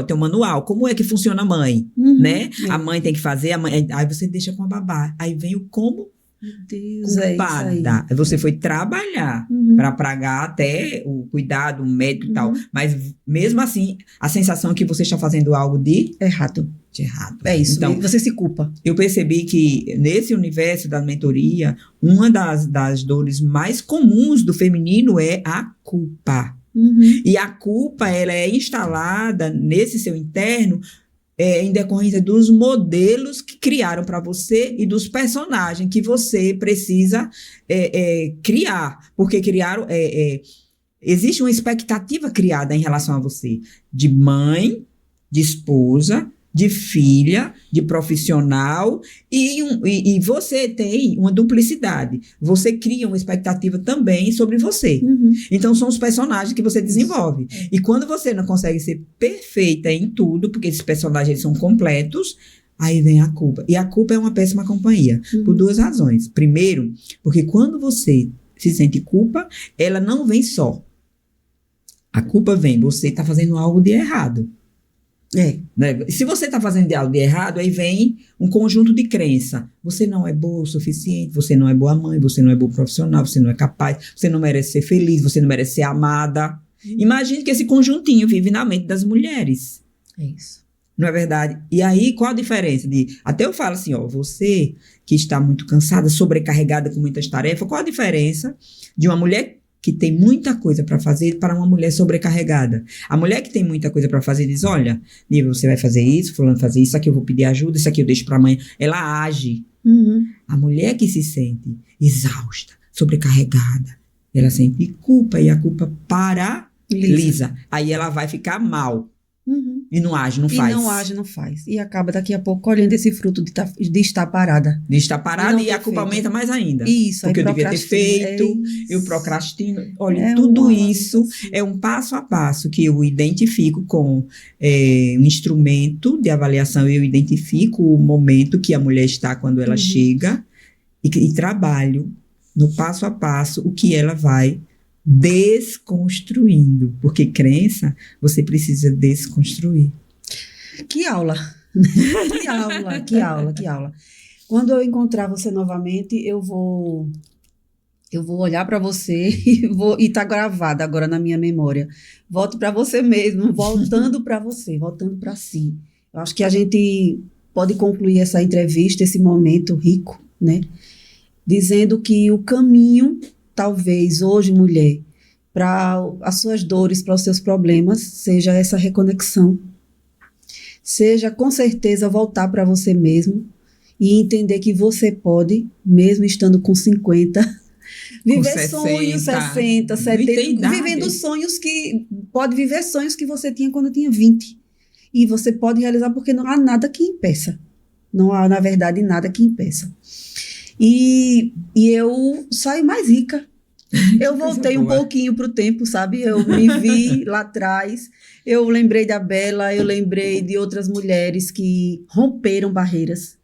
tem um manual. Como é que funciona a mãe? Né? A mãe tem que fazer, aí você deixa com a babá. Aí vem o como? Meu Deus, culpada. É isso aí. Você foi trabalhar para pagar até o cuidado, o médico e tal. Mas mesmo assim, a sensação é que você está fazendo algo de errado. É isso. Então, você se culpa. Eu percebi que nesse universo da mentoria, uma das dores mais comuns do feminino é a culpa. E a culpa, ela é instalada nesse seu interno em decorrência dos modelos que criaram para você e dos personagens que você precisa criar. Porque criaram... existe uma expectativa criada em relação a você. De mãe, de esposa, de filha, de profissional. E você tem uma duplicidade. Você cria uma expectativa também sobre você. Então, são os personagens que você desenvolve. E quando você não consegue ser perfeita em tudo, porque esses personagens eles são completos, aí vem a culpa. E a culpa é uma péssima companhia, por duas razões. Primeiro, porque quando você se sente culpa, ela não vem só. A culpa vem, você está fazendo algo de errado. Né? Se você está fazendo algo de errado, aí vem um conjunto de crença. Você não é boa o suficiente, você não é boa mãe, você não é boa profissional, você não é capaz, você não merece ser feliz, você não merece ser amada. Imagine que esse conjuntinho vive na mente das mulheres. É isso. Não é verdade? E aí, qual a diferença? Até eu falo assim, você que está muito cansada, sobrecarregada com muitas tarefas, qual a diferença de uma mulher que tem muita coisa para fazer para uma mulher sobrecarregada. A mulher que tem muita coisa para fazer diz, olha, Nível, você vai fazer isso, fulano fazer isso aqui eu vou pedir ajuda, isso aqui eu deixo para amanhã. Ela age. A mulher que se sente exausta, sobrecarregada, ela sente culpa e a culpa paralisa. Aí ela vai ficar mal. E não age, não faz. E não age, não faz. E acaba daqui a pouco colhendo esse fruto de estar parada. De estar parada e a culpa aumenta mais ainda. Isso. Porque eu devia ter feito, eu procrastino. Olha, tudo isso é um passo a passo que eu identifico com um instrumento de avaliação. Eu identifico o momento que a mulher está quando ela chega e trabalho no passo a passo o que ela vai desconstruindo, porque crença você precisa desconstruir. Que aula! que aula. Quando eu encontrar você novamente, eu vou olhar para você e tá gravado agora na minha memória. Volto para você mesmo, voltando para você, voltando para si. Eu acho que a gente pode concluir essa entrevista, esse momento rico, né? Dizendo que o caminho, talvez hoje, mulher, para as suas dores, para os seus problemas, seja essa reconexão. Seja, com certeza, voltar para você mesmo e entender que você pode, mesmo estando com 50, viver 60, sonhos, 60, 70, vivendo sonhos que... Pode viver sonhos que você tinha quando tinha 20. E você pode realizar porque não há nada que impeça. Não há, na verdade, nada que impeça. E eu saio mais rica. Eu voltei um pouquinho para o tempo, sabe? Eu me vi lá atrás. Eu lembrei da Bela, eu lembrei de outras mulheres que romperam barreiras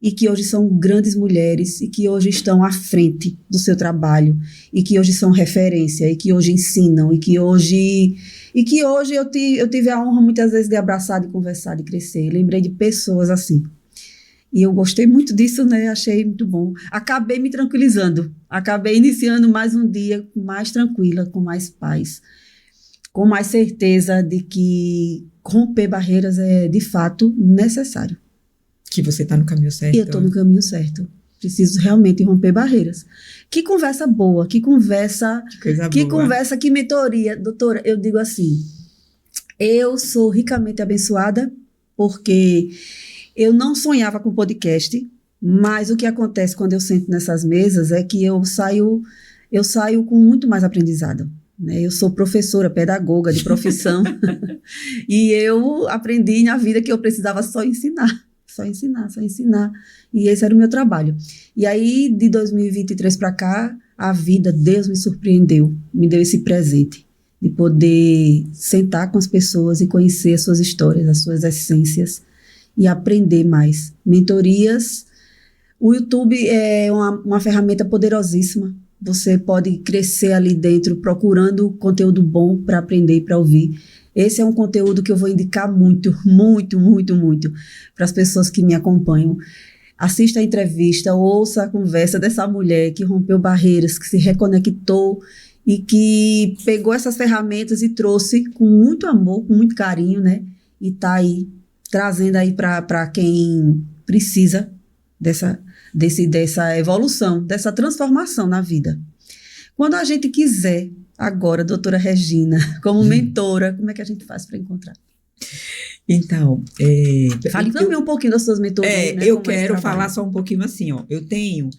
e que hoje são grandes mulheres e que hoje estão à frente do seu trabalho e que hoje são referência e que hoje ensinam e que hoje eu tive a honra muitas vezes de abraçar, de conversar, de crescer. Lembrei de pessoas assim. E eu gostei muito disso, né? Achei muito bom. Acabei me tranquilizando. Acabei iniciando mais um dia mais tranquila, com mais paz. Com mais certeza de que romper barreiras é, de fato, necessário. Que você está no caminho certo. E eu estou no caminho certo. Preciso realmente romper barreiras. Que conversa boa, que conversa... Que conversa, que mentoria. Doutora, eu digo assim, eu sou ricamente abençoada porque... Eu não sonhava com podcast, mas o que acontece quando eu sento nessas mesas é que eu saio com muito mais aprendizado. Né? Eu sou professora, pedagoga de profissão, e eu aprendi na vida que eu precisava só ensinar. E esse era o meu trabalho. E aí, de 2023 para cá, a vida, Deus me surpreendeu, me deu esse presente de poder sentar com as pessoas e conhecer as suas histórias, as suas essências, e aprender mais. Mentorias. O YouTube é uma ferramenta poderosíssima. Você pode crescer ali dentro procurando conteúdo bom para aprender e para ouvir. Esse é um conteúdo que eu vou indicar muito para as pessoas que me acompanham. Assista a entrevista, ouça a conversa dessa mulher que rompeu barreiras, que se reconectou e que pegou essas ferramentas e trouxe com muito amor, com muito carinho, né? E está aí trazendo aí para quem precisa dessa evolução, dessa transformação na vida. Quando a gente quiser, agora, doutora Regina, como mentora, como é que a gente faz para encontrar? Então, fale também um pouquinho das suas mentorias. Né, eu quero falar só um pouquinho assim, ó. Eu tenho...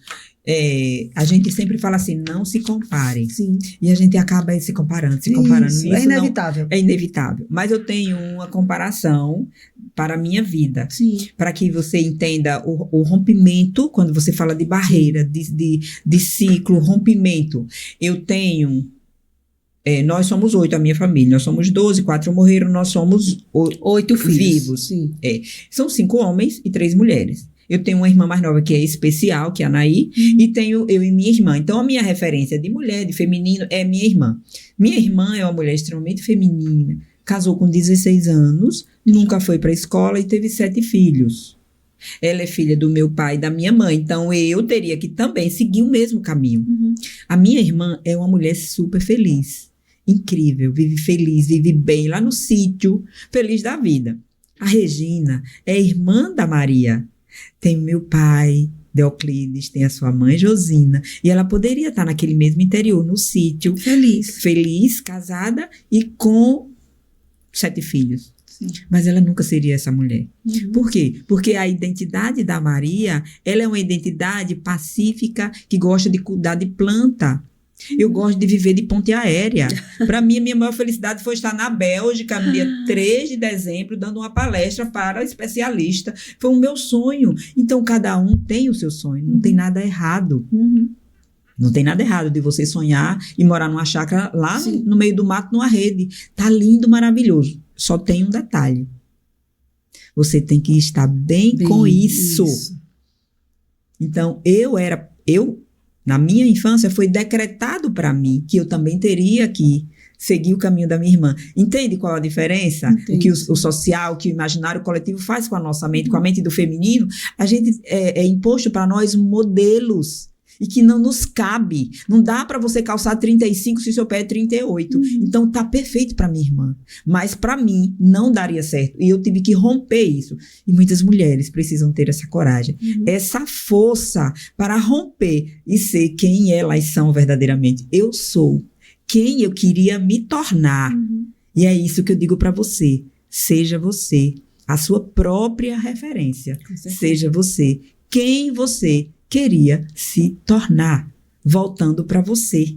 a gente sempre fala assim, não se comparem. Sim. E a gente acaba se comparando. Isso é inevitável. É inevitável. Mas eu tenho uma comparação para a minha vida. Sim. Para que você entenda o rompimento, quando você fala de barreira, de ciclo, rompimento. Eu tenho... nós somos 8, a minha família. Nós somos 12, 4 morreram, nós somos 8 filhos. Vivos. Sim. São 5 homens e 3 mulheres. Eu tenho uma irmã mais nova que é especial, que é a Anaí, e tenho eu e minha irmã. Então, a minha referência de mulher, de feminino, é minha irmã. Minha irmã é uma mulher extremamente feminina, casou com 16 anos, nunca foi para a escola e teve 7 filhos. Ela é filha do meu pai e da minha mãe, então eu teria que também seguir o mesmo caminho. A minha irmã é uma mulher super feliz, incrível, vive feliz, vive bem lá no sítio, feliz da vida. A Regina é irmã da Maria. Tem meu pai, Deoclides, tem a sua mãe Josina, e ela poderia estar naquele mesmo interior, no sítio, feliz, casada e com 7 filhos. Sim. Mas ela nunca seria essa mulher. Por quê? Porque a identidade da Maria, ela é uma identidade pacífica que gosta de cuidar de planta. Eu gosto de viver de ponte aérea. Para mim, a minha maior felicidade foi estar na Bélgica, no dia 3 de dezembro, dando uma palestra para especialista. Foi o meu sonho. Então, cada um tem o seu sonho. Não tem nada errado. Não tem nada errado de você sonhar e morar numa chácara lá no meio do mato, numa rede. Tá lindo, maravilhoso. Só tem um detalhe. Você tem que estar bem com isso. Então, na minha infância, foi decretado para mim que eu também teria que seguir o caminho da minha irmã. Entende qual a diferença? Entendi. O que o social, o que o imaginário coletivo faz com a nossa mente, com a mente do feminino. A gente é imposto para nós modelos e que não nos cabe. Não dá para você calçar 35 se seu pé é 38. Então, tá perfeito para minha irmã. Mas para mim, não daria certo. E eu tive que romper isso. E muitas mulheres precisam ter essa coragem. Essa força para romper e ser quem elas são verdadeiramente. Eu sou quem eu queria me tornar. E é isso que eu digo para você. Seja você a sua própria referência. Seja você quem você queria se tornar, voltando para você.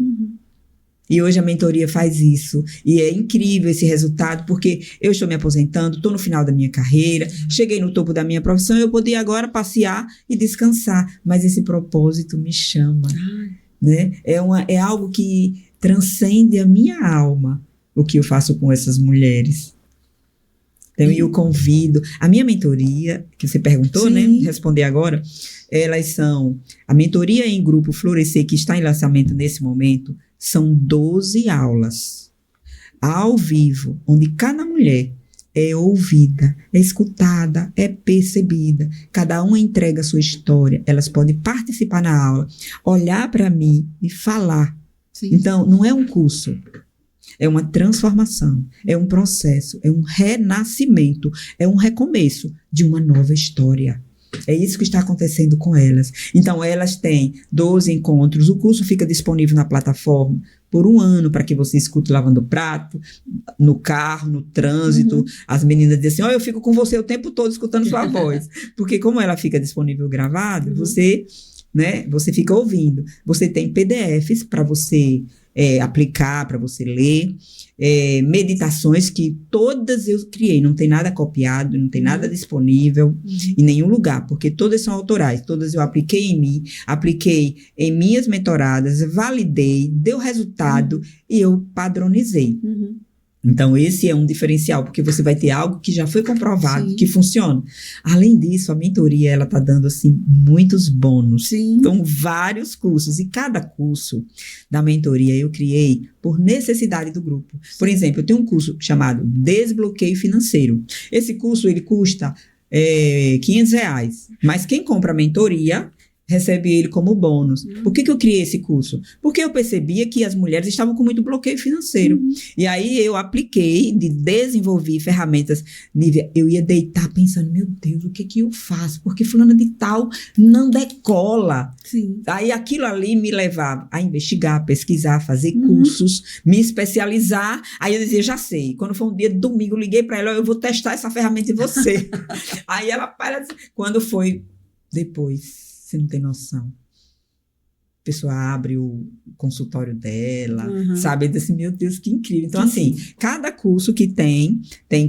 E hoje a mentoria faz isso. E é incrível esse resultado, porque eu estou me aposentando, estou no final da minha carreira, cheguei no topo da minha profissão, eu poderia agora passear e descansar. Mas esse propósito me chama. Né? É algo que transcende a minha alma, o que eu faço com essas mulheres. Então, eu convido. A minha mentoria, que você perguntou, né? Responder agora. Elas são... A mentoria em grupo Florescer, que está em lançamento nesse momento, são 12 aulas. Ao vivo, onde cada mulher é ouvida, é escutada, é percebida. Cada uma entrega a sua história. Elas podem participar na aula, olhar para mim e falar. Então, não é um curso. É uma transformação, é um processo, é um renascimento, é um recomeço de uma nova história. É isso que está acontecendo com elas. Então, elas têm 12 encontros. O curso fica disponível na plataforma por 1 ano para que você escute lavando prato, no carro, no trânsito. As meninas dizem assim, eu fico com você o tempo todo escutando sua voz. Porque como ela fica disponível gravada, você fica ouvindo. Você tem PDFs para você aplicar, para você ler, meditações que todas eu criei, não tem nada copiado, não tem nada disponível em nenhum lugar, porque todas são autorais, todas eu apliquei em mim, apliquei em minhas mentoradas, validei, deu resultado e eu padronizei. Então, esse é um diferencial, porque você vai ter algo que já foi comprovado, que funciona. Além disso, a mentoria, ela tá dando, assim, muitos bônus. Então, vários cursos. E cada curso da mentoria eu criei por necessidade do grupo. Por exemplo, eu tenho um curso chamado Desbloqueio Financeiro. Esse curso, ele custa R$500. Mas quem compra a mentoria recebe ele como bônus. Por que eu criei esse curso? Porque eu percebia que as mulheres estavam com muito bloqueio financeiro. E aí eu apliquei, desenvolvi ferramentas. Nívia, eu ia deitar pensando, meu Deus, o que eu faço? Porque fulana de tal não decola. Aí aquilo ali me levava a investigar, pesquisar, fazer cursos, me especializar. Aí eu dizia, já sei. Quando foi um dia de domingo, eu liguei para ela, eu vou testar essa ferramenta em você. Aí ela quando foi depois... Você não tem noção. A pessoa abre o consultório dela, sabe? Diz assim, meu Deus, que incrível. Então, assim, cada curso que tem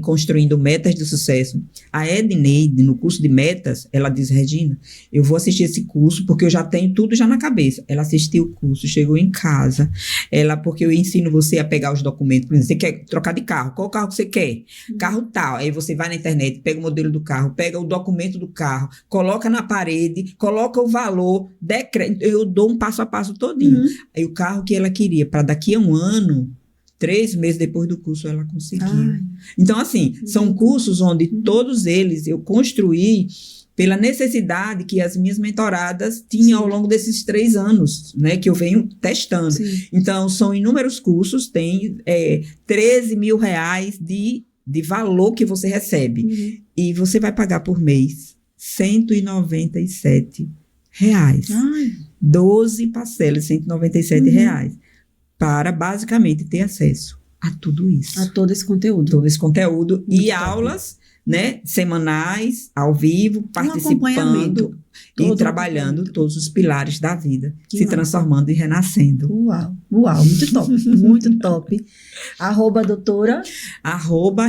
Construindo Metas de Sucesso. A Edneide, no curso de metas, ela diz, Regina, eu vou assistir esse curso porque eu já tenho tudo já na cabeça. Ela assistiu o curso, chegou em casa. Porque eu ensino você a pegar os documentos. Por exemplo, você quer trocar de carro. Qual carro que você quer? Carro tal. Aí você vai na internet, pega o modelo do carro, pega o documento do carro, coloca na parede, coloca o valor, eu dou um passo a passo todinho. Aí o carro que ela queria para daqui a 1 ano, 3 meses depois do curso ela conseguiu. Então, assim, são cursos onde todos eles eu construí pela necessidade que as minhas mentoradas tinham ao longo desses 3 anos, né, que eu venho testando. Então, são inúmeros cursos, tem R$13 mil de valor que você recebe. E você vai pagar por mês R$197. Ai, 12 parcelas de R$ 197, para basicamente ter acesso a tudo isso. a todo esse conteúdo. Todo esse conteúdo Muito e top. aulas, né, semanais, ao vivo, participando acompanhamento. e Todo trabalhando acompanhamento. todos os pilares da vida, Que se massa. transformando e renascendo. Uau, muito top, muito top. @doutora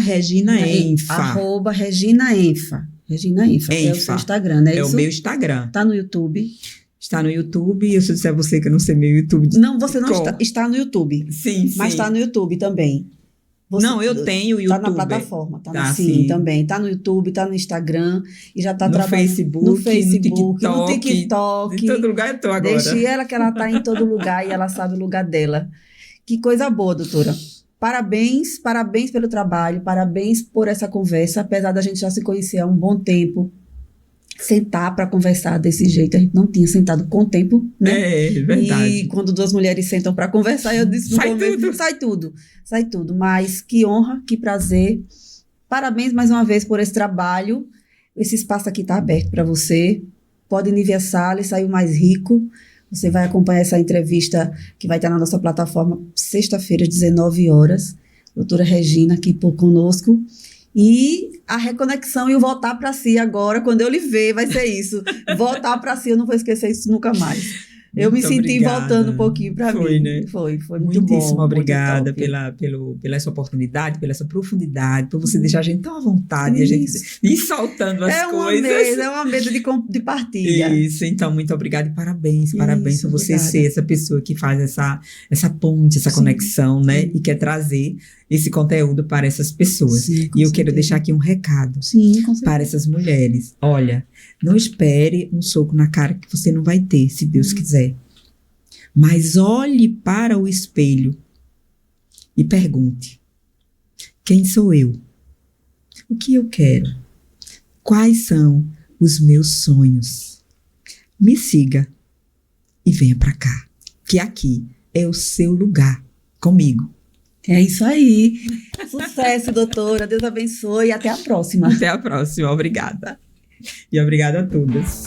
@Regina Enfa. @Regina Enfa. Regina Enfa, é o seu Enfa. Instagram, né? É Isso? o meu Instagram. Tá no YouTube? Está no YouTube. E se eu disser a você que eu não sei meu YouTube. Não, você não Qual? está no YouTube, Sim, mas sim. está no YouTube também. Você- Não, eu tenho o Tá YouTube. na plataforma, tá, Tá, sim, sim. também. Tá no YouTube, tá no Instagram e já tá No trabalhando Facebook, no no Facebook, no TikTok. TikTok. Em todo lugar eu tô agora. Deixe ela que ela tá em todo lugar e ela sabe o lugar dela. Que coisa boa, doutora. Parabéns, parabéns pelo trabalho, parabéns por essa conversa, apesar da gente já se conhecer há um bom tempo. Sentar para conversar desse jeito, a gente não tinha sentado com o tempo, né? É verdade. E quando duas mulheres sentam para conversar, eu disse no Sai começo, tudo. sai tudo. Mas que honra, que prazer. Parabéns mais uma vez por esse trabalho. Esse espaço aqui está aberto para você. Pode Nívia Salles, saiu mais rico. Você vai acompanhar essa entrevista que vai estar na nossa plataforma sexta-feira, 19 horas. Doutora Regina aqui conosco. E a reconexão e o voltar para si agora, quando eu lhe ver, vai ser isso. Voltar para si, eu não vou esquecer isso nunca mais. Eu me Muito senti obrigada. voltando um pouquinho para mim. Foi, né? Foi muito bom. Muitíssimo obrigada muito pela essa oportunidade, pela essa profundidade, por você deixar a gente tão à vontade, a gente ir soltando as coisas. É uma mesa de partilha. Isso, então, muito obrigada e parabéns por você obrigada. ser essa pessoa que faz essa ponte, essa Sim, conexão, né? sim. E quer trazer esse conteúdo para essas pessoas. Sim, com E eu quero certeza. deixar aqui um recado Sim, com certeza. para essas mulheres. Olha, não espere um soco na cara que você não vai ter, se Deus quiser. Mas olhe para o espelho e pergunte: quem sou eu? O que eu quero? Quais são os meus sonhos? Me siga e venha para cá, que aqui é o seu lugar comigo. É isso aí. Sucesso, doutora. Deus abençoe e até a próxima. Até a próxima. Obrigada. E obrigada a todas.